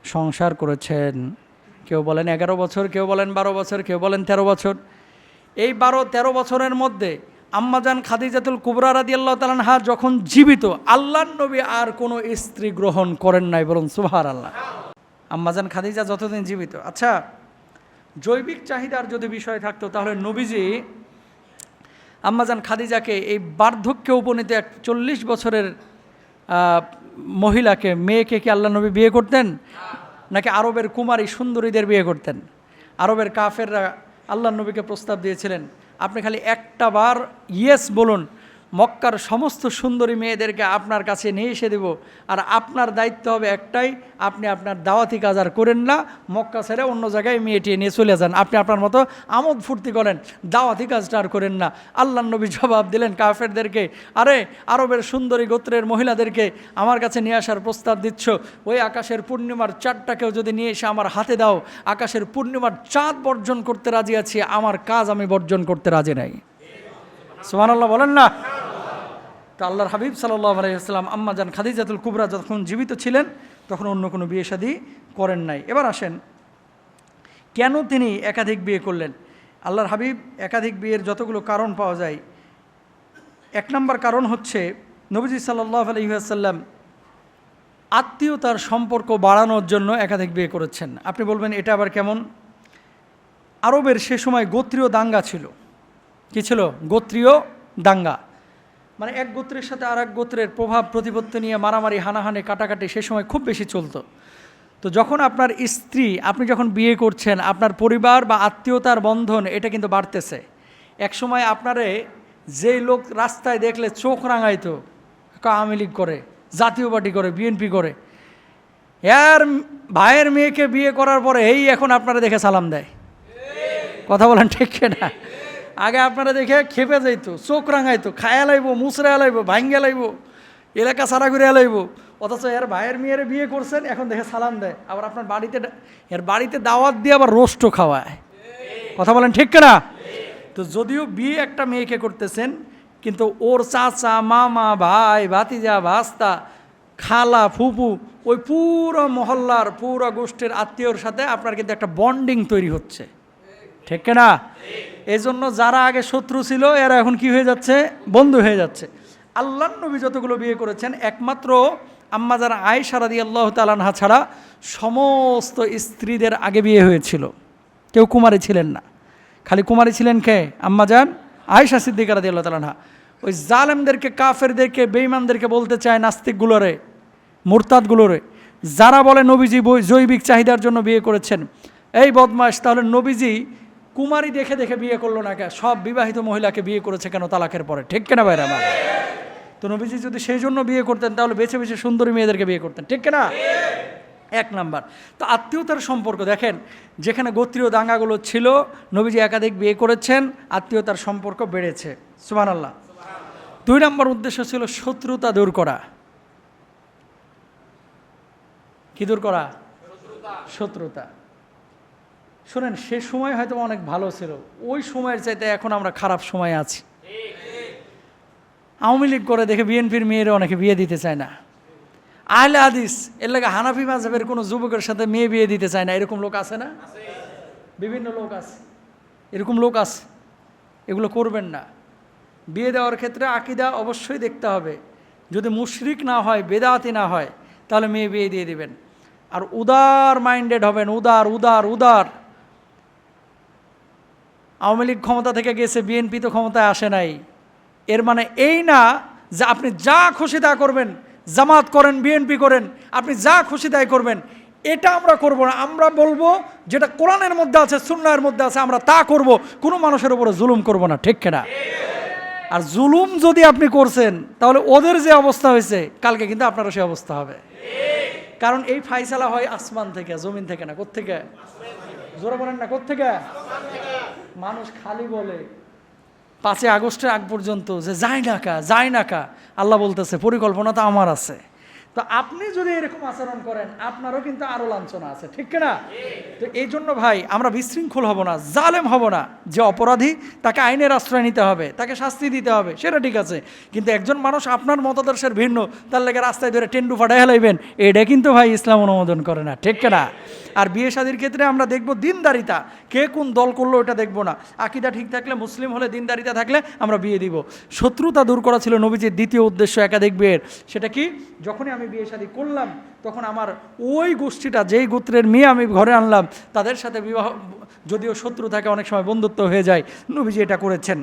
সংসার করেছেন। কেউ বলেন 11 বছর, কেউ বলেন 12 বছর, কেউ বলেন 13 বছর। এই 12-13 বছরের মধ্যে আম্মাজান খাদিজাতুল কুবরা রাদিয়াল্লাহু তাআলা আনহা যখন জীবিত, আল্লাহর নবী আর কোনো স্ত্রী গ্রহণ করেন নাই। বলুন সুবহানাল্লাহ। আম্মাজান খাদিজা যতদিন জীবিত। আচ্ছা, জৈবিক চাহিদার যদি বিষয় থাকতো তাহলে নবীজি আম্মাজান খাদিজাকে এই বার্ধক্যে উপনীত 40 বছরের মহিলাকে, মেয়েকে কি আল্লাহ নবী বিয়ে করতেন? নাকি আরবের কুমারী সুন্দরীদের বিয়ে করতেন? আরবের কাফেররা আল্লাহ নবীকে প্রস্তাব দিয়েছিলেন, আপনি খালি একটা বার ইয়েস বলুন, মক্কার সমস্ত সুন্দরী মেয়েদেরকে আপনার কাছে নিয়ে এসে দেব, আর আপনার দায়িত্ব হবে একটাই, আপনি আপনার দাওয়াতি কাজ আর করেন না, মক্কা ছেড়ে অন্য জায়গায় মেয়েটি নিয়ে চলে যান, আপনি আপনার মতো আমোদ ফুর্তি করেন, দাওয়াতি কাজটা আর করেন না। আল্লাহ নবী জবাব দিলেন কাফেরদেরকে, আরে আরবের সুন্দরী গোত্রের মহিলাদেরকে আমার কাছে নিয়ে আসার প্রস্তাব দিচ্ছ, ওই আকাশের পূর্ণিমার চাঁদটাকেও যদি নিয়ে এসে আমার হাতে দাও, আকাশের পূর্ণিমার চাঁদ বর্জন করতে রাজি আছি, আমার কাজ আমি বর্জন করতে রাজি নাই। সুবহানাল্লাহ বলেন না? তো আল্লাহর হাবিব সাল্লাল্লাহু আলাইহি ওয়াসাল্লাম আম্মাজান খাদিজাতুল কুবরা যখন জীবিত ছিলেন তখন অন্য কোনো বিয়ে শাদী করেন নাই। এবার আসেন, কেন তিনি একাধিক বিয়ে করলেন? আল্লাহর হাবিব একাধিক বিয়ের যতগুলো কারণ পাওয়া যায়, 1 নম্বর কারণ হচ্ছে নবীজি সাল্লাল্লাহু আলাইহি ওয়াসাল্লাম আত্মীয়তার সম্পর্ক বাড়ানোর জন্য একাধিক বিয়ে করেছেন। আপনি বলবেন এটা আবার কেমন? আরবের সে সময় গোত্রীয় দাঙ্গা ছিল। কি ছিল? গোত্রীয় দাঙ্গা, মানে এক গোত্রের সাথে আর এক গোত্রের প্রভাব প্রতিপত্তি নিয়ে মারামারি, হানাহানি, কাটাকাটি সে সময় খুব বেশি চলতো। তো যখন আপনার স্ত্রী, আপনি যখন বিয়ে করছেন, আপনার পরিবার বা আত্মীয়তার বন্ধন এটা কিন্তু বাড়তেছে। এক সময় আপনারে যেই লোক রাস্তায় দেখলে চোখ রাঙাইতো, আওয়ামী লীগ করে, জাতীয় পার্টি করে, বিএনপি করে, এর ভাইয়ের মেয়েকে বিয়ে করার পরে এই এখন আপনারা দেখে সালাম দেয়। কথা বলেন ঠিক না? আগে আপনারা দেখে খেপে যাইতো, চোখ রাঙাইতো, খায়া লাইব, মুসরা লাইব, ভাঙ্গা লাইব, এলাকা সারা ঘুরে লাইব। অথচ এর ভাইয়ের মেয়ের বিয়ে করছেন, এখন দেখে সালাম দেয়। আবার আপনার এর বাড়িতে দাওয়াত দিয়ে আবার রোস্টও খাওয়ায়। কথা বলেন ঠিক না? তো যদিও বিয়ে একটা মেয়েকে করতেছেন, কিন্তু ওর চাচা, মামা, ভাই, ভাতিজা, ভাস্তা খালা ফুপু ওই পুরো মহল্লার পুরো গোষ্ঠীর আত্মীয়র সাথে আপনার কিন্তু একটা বন্ডিং তৈরি হচ্ছে, ঠিক না? এই জন্য যারা আগে শত্রু ছিল এরা এখন কি হয়ে যাচ্ছে? বন্ধু হয়ে যাচ্ছে। আল্লাহর নবী যতগুলো বিয়ে করেছেন একমাত্র আম্মাজান আয়েশা রাদিয়াল্লাহু তাআলা আনহা ছাড়া সমস্ত স্ত্রীদের আগে বিয়ে হয়েছিল, কেউ কুমারী ছিলেন না। খালি কুমারী ছিলেন কে? আম্মাজান আয়েশা সিদ্দিকা রাদিয়াল্লাহু তাআলা আনহা। ওই জালেমদেরকে, কাফেরদেরকে, বেঈমানদেরকে বলতে চায়, নাস্তিকগুলোরে, মুরতাদগুলোরে, যারা বলে নবীজি জৈবিক চাহিদার জন্য বিয়ে করেছেন, এই বদমাশ, তাহলে নবীজি কুমারী দেখে দেখে বিয়ে করলো না কেন? সব বিবাহিত মহিলাকে বিয়ে করেছে কেন তালাকের পরে, ঠিক কিনা ভাইরা আমার? তো নবীজি যদি সেই জন্য বিয়ে করতেন তাহলে বেছে বেছে সুন্দরী মেয়েদেরকে বিয়ে করতেন, ঠিক কিনা? এক নাম্বার। তো আত্মীয়তার সম্পর্ক দেখেন, যেখানে গোত্রীয় দাঙ্গাগুলো ছিল নবীজি একাধিক বিয়ে করেছেন, আত্মীয়তার সম্পর্ক বেড়েছে, সুবহানাল্লাহ। 2 নম্বর উদ্দেশ্য ছিল শত্রুতা দূর করা। কি দূর করা? শত্রুতা। শুনেন, সে সময় হয়তো অনেক ভালো ছিল, ওই সময়ের চাইতে এখন আমরা খারাপ সময়ে আছি। আওয়ামী লীগ করে দেখে বিএনপির মেয়েরা অনেকে বিয়ে দিতে চায় না। আহলে হাদিস এর লাগে হানাফি মাযহাবের কোনো যুবকের সাথে মেয়ে বিয়ে দিতে চায় না, এরকম লোক আছে না? বিভিন্ন লোক আছে, এরকম লোক আছে। এগুলো করবেন না। বিয়ে দেওয়ার ক্ষেত্রে আকীদা অবশ্যই দেখতে হবে। যদি মুশরিক না হয়, বেদাতি না হয়, তাহলে মেয়ে বিয়ে দিয়ে দিবেন। আর উদার মাইন্ডেড হবেন, উদার উদার উদার। আওয়ামী লীগ ক্ষমতা থেকে গেছে, বিএনপি তো ক্ষমতায় আসে নাই। এর মানে এই না যে আপনি যা খুশি তা করবেন, জামাত করেন, বিএনপি করেন, আপনি যা খুশি তাই করবেন, এটা আমরা করব না। আমরা বলবো যেটা কোরআনের মধ্যে আছে, সুন্নাহের মধ্যে আছে, আমরা তা করব। কোনো মানুষের উপরে জুলুম করব না, ঠিক কিনা? আর জুলুম যদি আপনি করছেন তাহলে ওদের যে অবস্থা হয়েছে কালকে কিন্তু আপনারও সে অবস্থা হবে। কারণ এই ফাইসালা হয় আসমান থেকে, জমিন থেকে না। কোত্থেকে? জোরে বলেন না, কোত্থেকে? মানুষ খালি বলে 5 আগস্টের আগ পর্যন্ত যে যায় না কা। আল্লাহ বলতেছে পরিকল্পনা তো আমার আছে। তো আপনি যদি এরকম আচরণ করেন আপনারও কিন্তু আরো লাঞ্ছনা আছে, ঠিক না? তো এই জন্য ভাই আমরা বিশৃঙ্খল হব না, জালেম হব না। যে অপরাধী তাকে আইনের আশ্রয় নিতে হবে, তাকে শাস্তি দিতে হবে, সেটা ঠিক আছে। কিন্তু একজন মানুষ আপনার মতাদর্শের ভিন্ন, তার লেগে রাস্তায় ধরে টেন্ডু ফাটাই হেলাইবেন, এটা কিন্তু ভাই ইসলাম অনুমোদন করে না, ঠিক না? আর বিয়ে শাদীর ক্ষেত্রে আমরা দেখব দিনদারিতা, কে কোন দল করলো ওটা দেখব না। আকীদা ঠিক থাকলে, মুসলিম হলে, দিনদারিতা থাকলে আমরা বিয়ে দিব। শত্রুতা দূর করা ছিল নবীজির দ্বিতীয় উদ্দেশ্য একাধিক বিয়ের। সেটা কি? যখনই আমি বিয়ে শাদী করলাম তখন আমার ওই গোষ্ঠীটা, যেই গোত্রের মেয়ে আমি ঘরে আনলাম, তাদের সাথে বিবাহ, যদিও শত্রু থাকে অনেক সময় বন্ধুত্ব হয়ে যায়। নবীজি এটা করেছেন।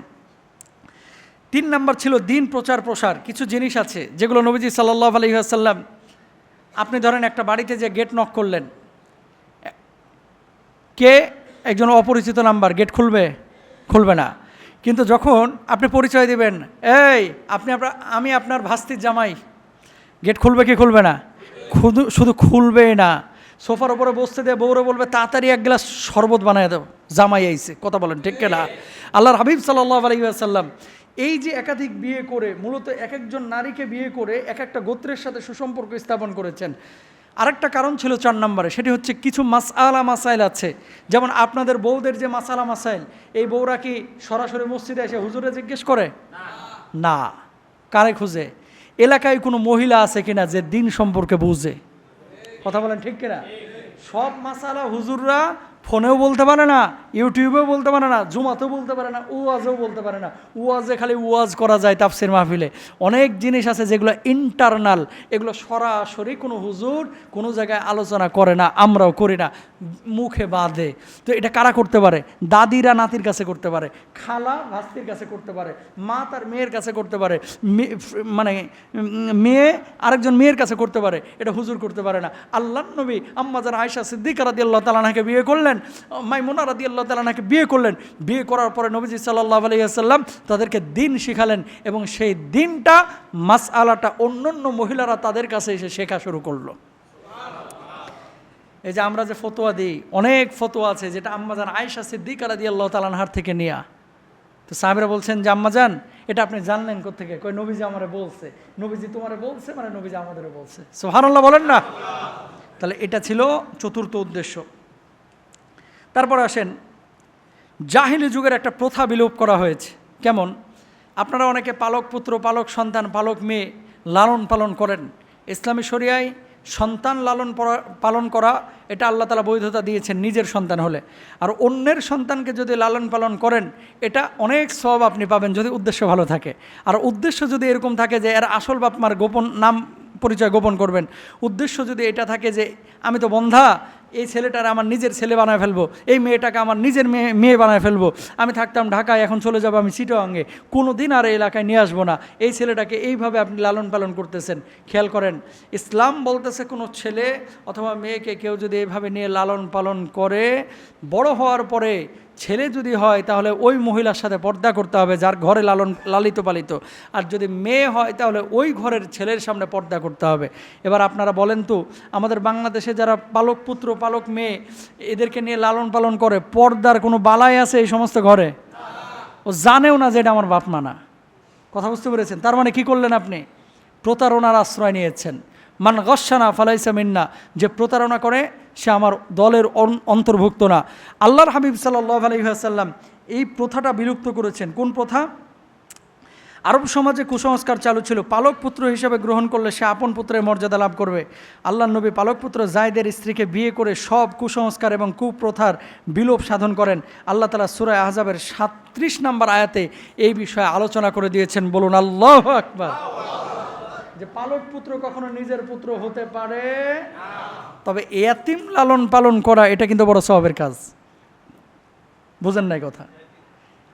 3 নাম্বার ছিল দিন প্রচার প্রসার। কিছু জিনিস আছে যেগুলো নবীজি সাল্লাল্লাহু আলাইহি ওয়াসাল্লাম, আপনি ধরেন একটা বাড়িতে যে গেট নক করলেন, কে? একজন অপরিচিত নাম্বার, গেট খুলবে না। কিন্তু যখন আপনি পরিচয় দিবেন, এই আমি আপনার ভাস্তির জামাই, গেট খুলবে কি খুলবে না? শুধু খুলবে না, সোফার উপরে বসতে দিয়ে বউরে বলবে তাড়াতাড়ি 1 গ্লাস শরবত বানায় দাও, জামাই আইছে। কথা বলেন, ঠিক না? আল্লাহর হাবিব সাল্লাল্লাহু আলাইহি ওয়াসাল্লাম এই যে একাধিক বিয়ে করে, মূলত এক একজন নারীকে বিয়ে করে এক একটা গোত্রের সাথে সুসম্পর্ক স্থাপন করেছেন। আরেকটা কারণ ছিল 4 নম্বরে, সেটি হচ্ছে কিছু মাসাইল আছে। যেমন আপনাদের বউদের যে মাসাইল, এই বউরা কি সরাসরি মসজিদে এসে হুজুরে জিজ্ঞেস করে? না। কারে খুঁজে? এলাকায় কোনো মহিলা আছে কিনা যে দিন সম্পর্কে বুঝে। কথা বলেন, ঠিক কিনা? সব মাসালা হুজুররা ফোনেও বলতে পারে না, ইউটিউবেও বলতে পারে না, জুমাতেও বলতে পারে না, ওয়াজেও বলতে পারে না। ওয়াজে খালি ওয়াজ করা যায় তাফসির মাহফিলে। অনেক জিনিস আছে যেগুলো ইন্টারনাল, এগুলো সরাসরি কোনো হুজুর কোনো জায়গায় আলোচনা করে না, আমরাও করি না, মুখে বাঁধে। তো এটা কারা করতে পারে? দাদিরা নাতির কাছে করতে পারে, খালা ভাস্তির কাছে করতে পারে, মা তার মেয়ের কাছে করতে পারে, মানে মেয়ে আরেকজন মেয়ের কাছে করতে পারে, এটা হুজুর করতে পারে না। আল্লাহর নবী আম্মাজান আয়েশা সিদ্দিকা রাদিয়াল্লাহু তাআলা আনহাকে বিয়ে করলেন, মাইমুনা রাদিয়াল্লাহু তাআলা আনহাকে বিয়ে করলেন। বিয়ে করার পরে নবীজি সাল্লাল্লাহু আলাইহি ওয়াসাল্লাম তাদেরকে দিন শিখালেন, এবং সেই দিনটা, মাসআলাটা অন্যান্য মহিলারা তাদের কাছে এসে শেখা শুরু করলো। এই যে আমরা যে ফতোয়া দিই, অনেক ফতোয়া আছে যেটা আম্মাজান আয়েশা সিদ্দিকা রাদিয়াল্লাহু তাআলা আনহার থেকে নেয়া। তো সাহাবীরা বলছেন যে আম্মাজান এটা আপনি জানলেন কোত্থেকে? কই নবীজি আমারে বলছে। নবীজি তোমারে বলছে মানে নবীজি আমাদেরও বলছে। সুবহানাল্লাহ বলেন না? তাহলে এটা ছিল চতুর্থ উদ্দেশ্য। তারপর আসেন, জাহিলি যুগের একটা প্রথা বিলোপ করা হয়েছে। কেমন? আপনারা অনেকে পালক পুত্র, পালক সন্তান, পালক মেয়ে লালন পালন করেন। ইসলামী শরিয়ায় সন্তান পালন করা এটা আল্লাহ তাআলা বৈধতা দিয়েছেন নিজের সন্তান হলে। আর অন্যের সন্তানকে যদি লালন পালন করেন এটা অনেক সওয়াব আপনি পাবেন যদি উদ্দেশ্য ভালো থাকে। আর উদ্দেশ্য যদি এরকম থাকে যে এর আসল বাপ মার গোপন নাম পরিচয় গোপন করবেন, উদ্দেশ্য যদি এটা থাকে যে আমি তো বন্ধা, এই ছেলেটার আমার নিজের ছেলে বানায় ফেলবো, এই মেয়েটাকে আমার নিজের মেয়ে বানায় ফেলবো, আমি থাকতাম ঢাকায় এখন চলে যাবো আমি চিটাগাঙে, কোনো দিন আর এই এলাকায় নিয়ে আসবো না, এই ছেলেটাকে এইভাবে আপনি লালন পালন করতেছেন। খেয়াল করেন, ইসলাম বলতেছে কোনো ছেলে অথবা মেয়েকে কেউ যদি এইভাবে নিয়ে লালন পালন করে, বড় হওয়ার পরে ছেলে যদি হয় তাহলে ওই মহিলার সাথে পর্দা করতে হবে যার ঘরে লালিত পালিত, আর যদি মেয়ে হয় তাহলে ওই ঘরের ছেলের সামনে পর্দা করতে হবে। এবার আপনারা বলেন তো, আমাদের বাংলাদেশে যারা পালক পুত্র পালক মেয়ে এদেরকে নিয়ে লালন পালন করে, পর্দার কোনো বালাই আছে এই সমস্ত ঘরে? ও জানেও না যে এটা আমার বাপ মা না। কথা বুঝতে পেরেছেন? তার মানে কি করলেন আপনি? প্রতারণার আশ্রয় নিয়েছেন। মান গস্সানা ফালাইসা মিন্না, যে প্রতারণা করে সে আমার দলের অন্তর্ভুক্ত না। আল্লাহর হাবিব সাল্লাল্লাহু আলাইহি ওয়াসাল্লাম এই প্রথাটা বিলুপ্ত করেছেন। কোন প্রথা? আরব সমাজে কুসংস্কার চালু ছিল, পালক পুত্র হিসেবে গ্রহণ করলে সে আপন পুত্রের মর্যাদা লাভ করবে। আল্লাহর নবী পালক পুত্র যায়েদের স্ত্রীকে বিয়ে করে সব কুসংস্কার এবং কুপ্রথার বিলোপ সাধন করেন। আল্লাহ তাআলা সূরা আহজাবের 37 নম্বর আয়াতে এই বিষয়ে আলোচনা করে দিয়েছেন। বলুন আল্লাহু আকবার। যে পালক পুত্র কখনো নিজের পুত্র হতে পারে না, তবে এতিম লালন পালন করা এটা কিন্তু বড় সওয়াবের কাজ। বুঝেন নাই কথা?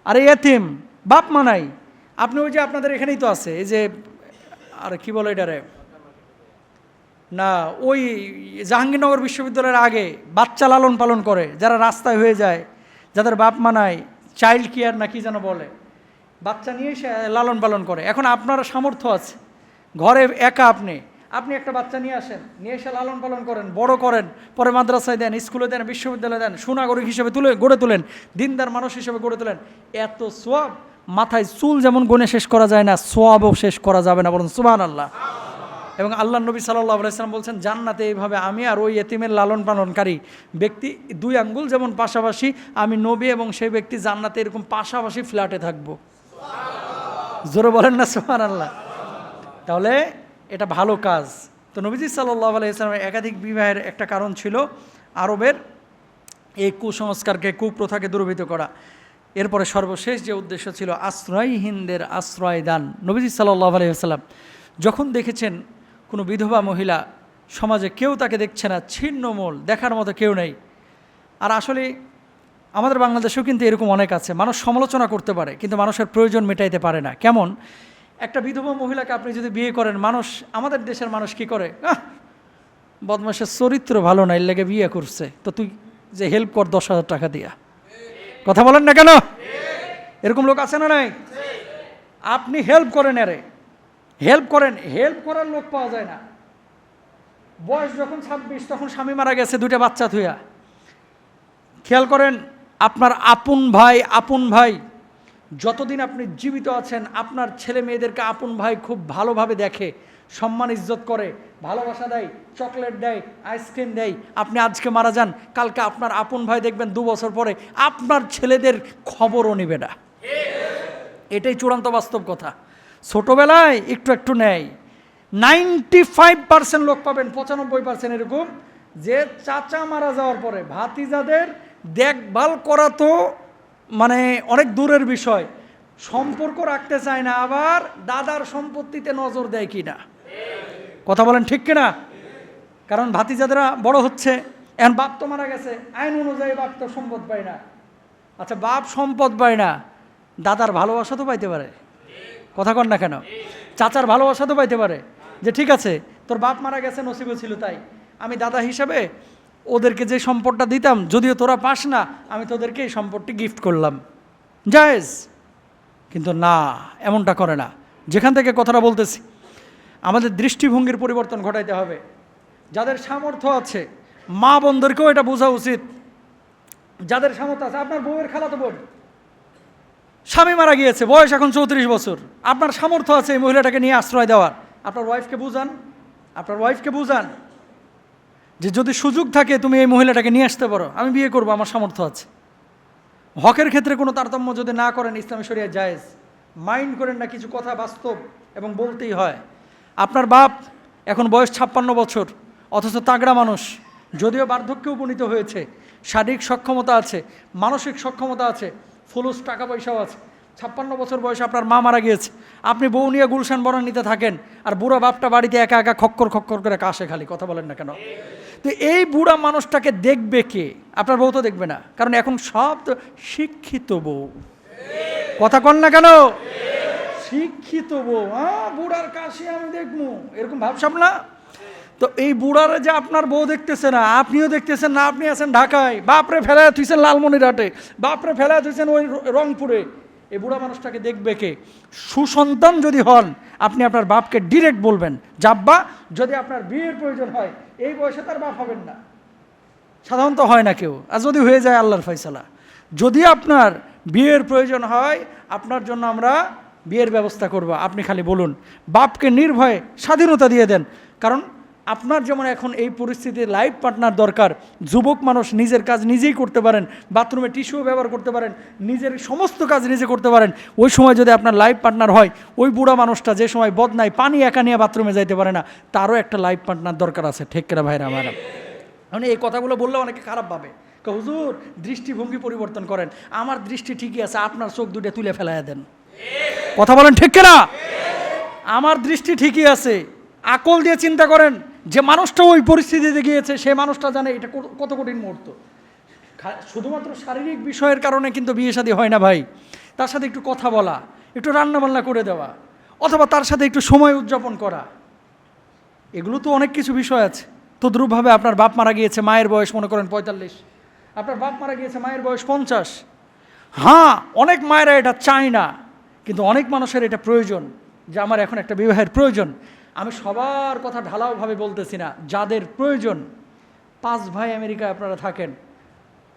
আরে এতিম বাপ মা নাই, আপনি ওই যে আপনাদের এখানেই তো আছে, এই যে আর কি বলে এটারে না, ওই জাহাঙ্গীরনগর বিশ্ববিদ্যালয়ের আগে বাচ্চা লালন পালন করে যারা রাস্তায় হয়ে যায়, যাদের বাপ মা নাই, চাইল্ড কেয়ার না কি যেন বলে, বাচ্চা নিয়ে এসে লালন পালন করে। এখন আপনার সামর্থ্য আছে, ঘরে একা আপনি একটা বাচ্চা নিয়ে আসেন, নিয়ে এসে লালন পালন করেন, বড় করেন, পরে মাদ্রাসায় দেন, স্কুলে দেন, বিশ্ববিদ্যালয়ে দেন, সুনাগরিক হিসেবে গড়ে তোলেন, দিনদার মানুষ হিসেবে গড়ে তোলেন। এত সোয়াব, মাথায় চুল যেমন গুণে শেষ করা যায় না, সোয়াবও শেষ করা যাবে না। বলুন সুবহানাল্লাহ। এবং আল্লাহ নবী সাল্লাল্লাহু আলাইহি ওয়াসাল্লাম বলছেন, জান্নাতে এইভাবে আমি আর ওই এতিমের লালন পালনকারী ব্যক্তি 2 আঙ্গুল যেমন পাশাপাশি, আমি নবী এবং সেই ব্যক্তি জান্নাতে এরকম পাশাপাশি ফ্ল্যাটে থাকবো। জোরে বলেন না সুবহানাল্লাহ। তাহলে এটা ভালো কাজ। তো নবীজি সাল্লাল্লাহু আলাইহি ওয়াসাল্লামের একাধিক বিবাহের একটা কারণ ছিল আরবের এই কুসংস্কারকে, কুপ্রথাকে দূরীভূত করা। এরপরে সর্বশেষ যে উদ্দেশ্য ছিল আশ্রয়হীনদের আশ্রয় দান। নবীজি সাল্লাল্লাহু আলাইহি ওয়াসাল্লাম যখন দেখেছেন কোনো বিধবা মহিলা, সমাজে কেউ তাকে দেখছে না, ছিন্নমূল, দেখার মতো কেউ নেই। আর আসলে আমাদের বাংলাদেশেও কিন্তু এরকম অনেক আছে, মানুষ সমালোচনা করতে পারে কিন্তু মানুষের প্রয়োজন মেটাইতে পারে না। কেমন? একটা বিধবা মহিলাকে আপনি যদি বিয়ে করেন, মানুষ, আমাদের দেশের মানুষ কি করে, বদমাশের চরিত্র ভালো না, এর লেগে বিয়ে করছে, তো তুই যে হেল্প কর 10,000 টাকা দিয়া। কথা বলেন না কেন? এরকম লোক আছে না নাই? আপনি হেল্প করেন, হেল্প করেন, হেল্প করার লোক পাওয়া যায় না। বয়স যখন 26 তখন স্বামী মারা গেছে 2টা বাচ্চা থুয়া। খেয়াল করেন, আপনার আপন ভাই যতদিন আপনি জীবিত আছেন, আপনার ছেলে মেয়েদেরকে আপন ভাই খুব ভালোভাবে দেখে, সম্মান ইজ্জত করে, ভালোবাসা দেয়, চকলেট দেয়, আইসক্রিম দেয়। আপনি আজকে মারা যান, কালকে আপনার আপন ভাই দেখবেন 2 বছর পরে আপনার ছেলেদের খবরও নেবে না। এটাই চূড়ান্ত বাস্তব কথা। ছোটোবেলায় একটু নেয়, 95% লোক পাবেন, 95% এরকম যে চাচা মারা যাওয়ার পরে ভাতিজাদের দেখভাল করা তো মানে অনেক দূরের বিষয়, সম্পর্ক রাখতে চায় না, আবার দাদার সম্পত্তিতে নজর দেয় কিনা। কথা বলেন ঠিক কিনা? কারণ ভাতিজাদেরা বড় হচ্ছে, এখন বাপ তো মারা গেছে, আইন অনুযায়ী বাপ তো সম্পদ পায় না। আচ্ছা, বাপ সম্পদ পায় না, দাদার ভালোবাসা তো পাইতে পারে। কথা কন না কেন? চাচার ভালোবাসা তো পাইতে পারে, যে ঠিক আছে তোর বাপ মারা গেছে, নসিবে ছিল তাই, আমি দাদা হিসাবে ওদেরকে যে সম্পদটা দিতাম, যদিও তোরা পাস না, আমি তোদেরকে এই সম্পদটি গিফট করলাম, জায়েজ। কিন্তু না, এমনটা করে না। যেখান থেকে কথাটা বলতেছি, আমাদের দৃষ্টিভঙ্গির পরিবর্তন ঘটাইতে হবে। যাদের সামর্থ্য আছে, মা বোনদেরকেও এটা বোঝা উচিত। যাদের সামর্থ্য আছে, আপনার বউয়ের খালাতো বোন স্বামী মারা গিয়েছে, বয়স এখন 34 বছর, আপনার সামর্থ্য আছে এই মহিলাটাকে নিয়ে আশ্রয় দেওয়ার, আপনার ওয়াইফকে বুঝান যে যদি সুযোগ থাকে তুমি এই মহিলাটাকে নিয়ে আসতে পারো, আমি বিয়ে করবো, আমার সামর্থ্য আছে। হকের ক্ষেত্রে কোনো তারতম্য যদি না করেন, ইসলামী শরিয়ায় জায়েজ। মাইন্ড করেন না, কিছু কথা বাস্তব এবং বলতেই হয়। আপনার বাপ এখন বয়স 56 বছর, অথচ তাগড়া মানুষ, যদিও বার্ধক্যে উপনীত হয়েছে, শারীরিক সক্ষমতা আছে, মানসিক সক্ষমতা আছে, ফুলুস টাকা পয়সাও আছে। 56 বছর বয়সে আপনার মা মারা গিয়েছে, আপনি বউ নিয়ে গুলশান বনান নিতে থাকেন, আর বুড়া বাপটা বাড়িতে একা একা খক্কর খক্কর করে কাশে খালি, কথা বলেন না কেন? তো এই বুড়া মানুষটাকে দেখবে কে? আপনার বউ তো দেখবে না, কারণ এখন সব তো শিক্ষিত বউ, কথা কন না কেন? শিক্ষিত বউ, বুড়ার কাশি আমি দেখবো, এরকম ভাবসাব না। তো এই বুড়ারে যে আপনার বউ দেখতেছে না, আপনিও দেখতেছেন না, আপনি আছেন ঢাকায়, বাপরে ফেলায় থুইছেন লালমনিরহাটে, বাপরে ফেলায় থুইছেন ওই রংপুরে, এই বুড়া মানুষটাকে দেখবে কে? সুসন্তান যদি হন, আপনি আপনার বাপকে ডিরেক্ট বলবেন, যাব্বা যদি আপনার বিয়ের প্রয়োজন হয়, এই বয়সে তার বাপ হবেন না, সাধারণত হয় না কেউ, আর যদি হয়ে যায় আল্লাহর ফয়সালা। যদি আপনার বিয়ের প্রয়োজন হয়, আপনার জন্য আমরা বিয়ের ব্যবস্থা করব, আপনি খালি বলুন। বাপকে নির্ভয়ে স্বাধীনতা দিয়ে দেন, কারণ আপনার যেমন এখন এই পরিস্থিতিতে লাইফ পার্টনার দরকার। যুবক মানুষ নিজের কাজ নিজেই করতে পারেন, বাথরুমে টিস্যুও ব্যবহার করতে পারেন, নিজের সমস্ত কাজ নিজে করতে পারেন। ওই সময় যদি আপনার লাইফ পার্টনার হয়, ওই বুড়া মানুষটা যে সময় বদনায় পানি একা নিয়ে বাথরুমে যাইতে পারে না, তারও একটা লাইফ পার্টনার দরকার আছে, ঠিক কিনা ভাইরা আমার? মানে এই কথাগুলো বললে অনেকে খারাপ ভাবে, হুজুর দৃষ্টিভঙ্গি পরিবর্তন করেন। আমার দৃষ্টি ঠিকই আছে, আপনার চোখ দুটো তুলে ফেলাইয়া দেন, কথা বলেন ঠিক কিনা? আমার দৃষ্টি ঠিকই আছে, আকল দিয়ে চিন্তা করেন, যে মানুষটা ওই পরিস্থিতিতে গিয়েছে সে মানুষটা জানে এটা কত কঠিন মুহূর্ত। শুধুমাত্র শারীরিক বিষয়ের কারণে কিন্তু বিয়ে শাদী হয় না ভাই। তার সাথে একটু কথা বলা, একটু রান্নাবান্না করে দেওয়া, অথবা তার সাথে একটু সময় উদযাপন করা, এগুলো তো অনেক কিছু বিষয় আছে। তদ্রূপভাবে আপনার বাপ মারা গিয়েছে, মায়ের বয়স মনে করেন 45, আপনার বাপ মারা গিয়েছে মায়ের বয়স 50। হ্যাঁ, অনেক মায়েরা এটা চায় না, কিন্তু অনেক মানুষের এটা প্রয়োজন, যে আমার এখন একটা বিবাহের প্রয়োজন। আমি সবার কথা ঢালাওভাবে বলতেছি না, যাদের প্রয়োজন। 5 ভাই আমেরিকায় আপনারা থাকেন,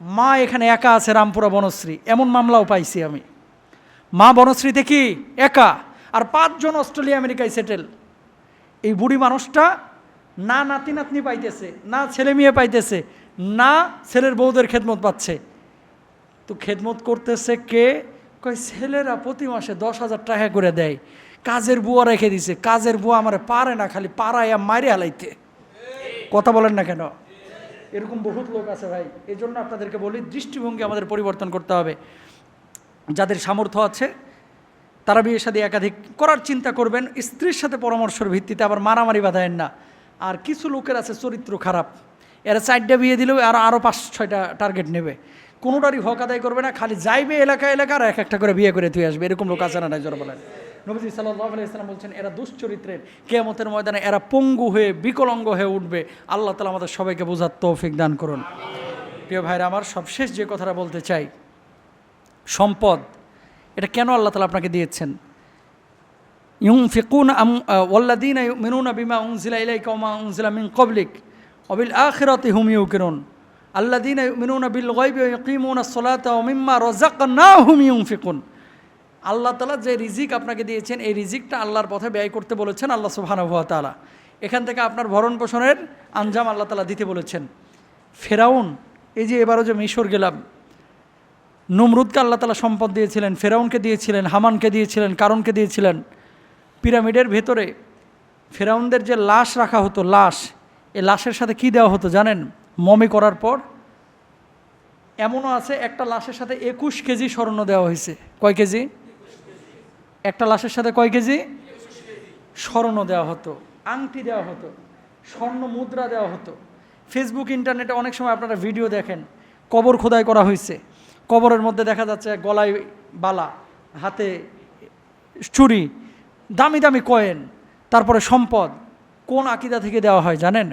মা এখানে একা আছে রামপুরা বনশ্রী, এমন মামলাও পাইছি আমি। মা বনশ্রীতে কি একা, আর 5 জন অস্ট্রেলিয়া আমেরিকায় সেটেল। এই বুড়ি মানুষটা না নাতি নাতনি পাইতেছে, না ছেলে মেয়ে পাইতেছে, না ছেলের বউদের খেদমত পাচ্ছে। তো খেদমত করতেছে কে? কয় ছেলেরা প্রতি মাসে 10,000 টাকা করে দেয়, কাজের বুয়া রেখে দিছে, কাজের বুয়া আমার পারে না, খালি পাড়াইয়া মারে হালাইতে, কথা বলেন না কেন? এরকম বহুত লোক আছে ভাই। এই জন্য আপনাদেরকে বলি, দৃষ্টিভঙ্গি আমাদের পরিবর্তন করতে হবে। যাদের সামর্থ্য আছে তারা বিয়ে শাদী একাধিক করার চিন্তা করবেন, স্ত্রীর সাথে পরামর্শের ভিত্তিতে, আবার মারামারি বাঁধায়েন না। আর কিছু লোকের আছে চরিত্র খারাপ, এরা 4টা বিয়ে দিলেও আরও 5-6টা টার্গেট নেবে, কোনোটারই হক আদায় করবে না, খালি যাইবে এলাকা আর একটা করে বিয়ে করে তুই আসবে। এরকম লোক আছে না, নাই জোর বলেন? নবীজি সাল্লাল্লাহু আলাইহি ওয়াসাল্লাম বলছেন, এরা দুশ্চরিত্রের, কিয়ামতের ময়দানে এরা পঙ্গু হয়ে বিকলাঙ্গ হয়ে উঠবে। আল্লাহ তাআলা আমাদের সবাইকে বোঝার তৌফিক দান করুন। প্রিয় ভাইরা আমার, সবশেষ যে কথাটা বলতে চাই, সম্পদ এটা কেন আল্লাহ তাআলা আপনাকে দিয়েছেন? ইউনফিকুনা ওয়াল্লাযীনা ইউমিনুনা বিমা উনজিলা ইলাইকা ওয়া মা উনজিলা মিন ক্বাবলিক ওয়া বিল আখিরাতি হুম ইউকিনুন আল্লাযীনা ইউমিনুনা বিল গায়বি ওয়া ইয়াকিমুনাস সালাতা ওয়া মিম্মা রাযাকনাহুম ইউনফিকুন। আল্লাহ তাআলা যে রিজিক আপনাকে দিয়েছেন, এই রিজিকটা আল্লাহর পথে ব্যয় করতে বলেছেন আল্লাহ সুবহানাহু ওয়া তাআলা। এখান থেকে আপনার ভরণ পোষণের আঞ্জাম আল্লাহ তাআলা দিতে বলেছেন। ফেরাউন, এই যে এবারও যে মিশর গেলাম, নমরুদকে আল্লাহ তাআলা সম্পদ দিয়েছিলেন, ফেরাউনকে দিয়েছিলেন, হামানকে দিয়েছিলেন, কারণকে দিয়েছিলেন। পিরামিডের ভেতরে ফেরাউনদের যে লাশ রাখা হতো, লাশ, এই লাশের সাথে কি দেওয়া হতো জানেন? মমি করার পর এমনও আছে একটা লাশের সাথে 21 কেজি স্বর্ণ দেওয়া হয়েছে। কয় কেজি? একটা লাশের সাথে কয় কেজি স্বর্ণ দেওয়া হতো, আংটি দেওয়া হতো, স্বর্ণ মুদ্রা দেওয়া হতো। ফেসবুক ইন্টারনেটে অনেক সময় আপনারা ভিডিও দেখেন, কবর খোদাই করা হয়েছে, কবরের মধ্যে দেখা যাচ্ছে গলায় বালা, হাতে চুড়ি, দামি দামি কয়েন, তারপরে সম্পদ। কোন আকিদা থেকে দেওয়া হয় জানেন?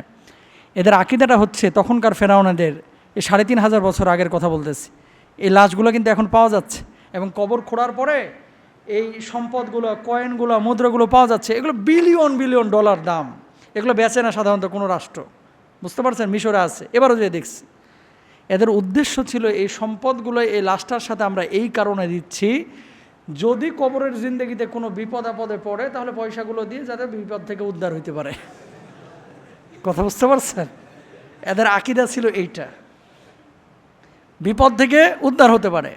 এদের আকিদাটা হচ্ছে তখনকার ফেরাউনদের, এই 3,500 বছর আগের কথা বলতেছি। এই লাশগুলো কিন্তু এখন পাওয়া যাচ্ছে, এবং কবর খোঁড়ার পরে এই সম্পদগুলো, কয়েনগুলো, মুদ্রাগুলো পাওয়া যাচ্ছে। এগুলো বিলিয়ন বিলিয়ন ডলার দাম। এগুলো বেচে না সাধারণত কোনো রাষ্ট্র, বুঝতে পারছেন? মিশরে আছে, এবারও যে দেখছি। এদের উদ্দেশ্য ছিল এই সম্পদগুলো এই লাশটার সাথে আমরা এই কারণে দিচ্ছি, যদি কবরের জিন্দগিতে কোনো বিপদ আপদে পড়ে তাহলে পয়সাগুলো দিয়ে যাতে বিপদ থেকে উদ্ধার হইতে পারে। কথা বুঝতে পারছেন? এদের আকীদা ছিল এইটা, বিপদ থেকে উদ্ধার হতে পারে।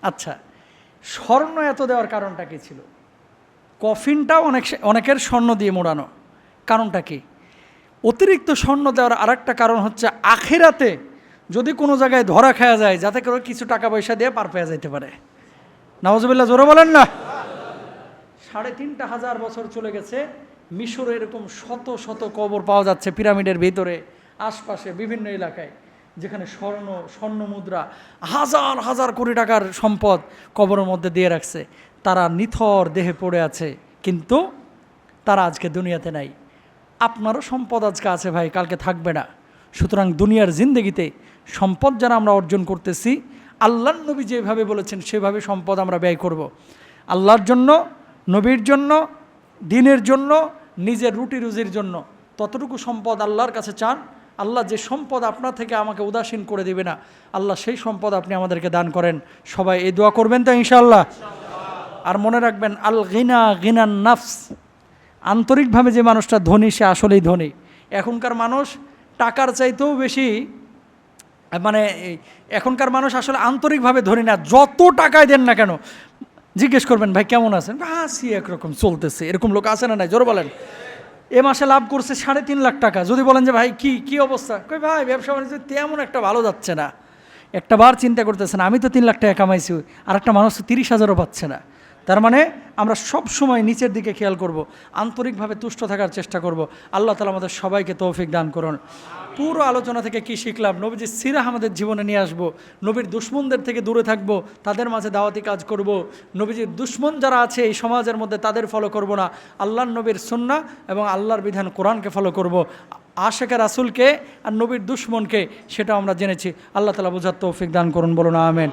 আচ্ছা, স্বর্ণ এত দেওয়ার কারণটা কী ছিল? কফিনটাও অনেকের স্বর্ণ দিয়ে মোড়ানো, কারণটা কি? অতিরিক্ত স্বর্ণ দেওয়ার আরেকটা কারণ হচ্ছে আখিরাতে যদি কোনো জায়গায় ধরা খাওয়া যায় যাতে করে কিছু টাকা পয়সা দিয়ে পার পেয়ে যাইতে পারে। নাউজুবিল্লাহ, জোরে বলেন না। 3,500 বছর চলে গেছে, মিশরে এরকম শত শত কবর পাওয়া যাচ্ছে পিরামিডের ভিতরে, আশপাশে বিভিন্ন এলাকায়, যেখানে স্বর্ণ মুদ্রা, হাজার হাজার কোটি টাকার সম্পদ কবরের মধ্যে দিয়ে রাখছে। তারা নিথর দেহে পড়ে আছে, কিন্তু তারা আজকে দুনিয়াতে নাই। আপনারও সম্পদ আজকে আছে ভাই, কালকে থাকবে না। সুতরাং দুনিয়ার জিন্দেগিতে সম্পদ যারা আমরা অর্জন করতেছি, আল্লাহর নবী যেভাবে বলেছেন সেভাবে সম্পদ আমরা ব্যয় করব। আল্লাহর জন্য, নবীর জন্য, দ্বীনের জন্য, নিজের রুটি রুজির জন্য। ততটুকু সম্পদ আল্লাহর কাছে চান। আল্লাহ যে সম্পদ আপনার থেকে আমাকে উদাসীন করে দেবে না, আল্লাহ সেই সম্পদ আপনি আমাদেরকে দান করেন। সবাই এই দোয়া করবেন তো ইনশাআল্লাহ। আর মনে রাখবেন, আল গিনা গিনান নাফস, আন্তরিকভাবে যে মানুষটা ধনী সে আসলেই ধনী। এখনকার মানুষ টাকার চাইতেও বেশি, মানে এখনকার মানুষ আসলে আন্তরিকভাবে ধনী না। যত টাকায় দেন না কেন, জিজ্ঞেস করবেন ভাই কেমন আছেন, হাসি একরকম চলতেছে, এরকম লোক আছে না নাই? জোর বলেন। এ মাসে লাভ করছে 3.5 লাখ টাকা। যদি বলেন যে ভাই কি অবস্থা, কই ভাই ব্যবসা বাণিজ্য তেমন একটা ভালো যাচ্ছে না। একটা বার চিন্তা করতেছেন, আমি তো 3 লাখ টাকা কামাইছি, আর একটা মানুষ তো 30,000ও পাচ্ছে না। তার মানে আমরা সব সময় নিচের দিকে খেয়াল করব, আন্তরিকভাবে তুষ্ট থাকার চেষ্টা করব। আল্লাহ তাআলা আমাদের সবাইকে তৌফিক দান করুন। পুরো আলোচনা থেকে কি শিখলাম? নবীজির সিরাহ আমাদের জীবনে নিয়ে আসবো, নবীর দুশমনদের থেকে দূরে থাকবো, তাদের মাঝে দাওয়াতি কাজ করব। নবীজির দুশমন যারা আছে এই সমাজের মধ্যে তাদের ফলো করব না, আল্লাহর নবীর সুন্নাহ এবং আল্লাহর বিধান কোরআনকে ফলো করব। আশেকে রাসূলকে আর নবীর দুশমনকে সেটা আমরা জেনেছি। আল্লাহ তাআলা বুঝার তৌফিক দান করুন, বলুন আমিন।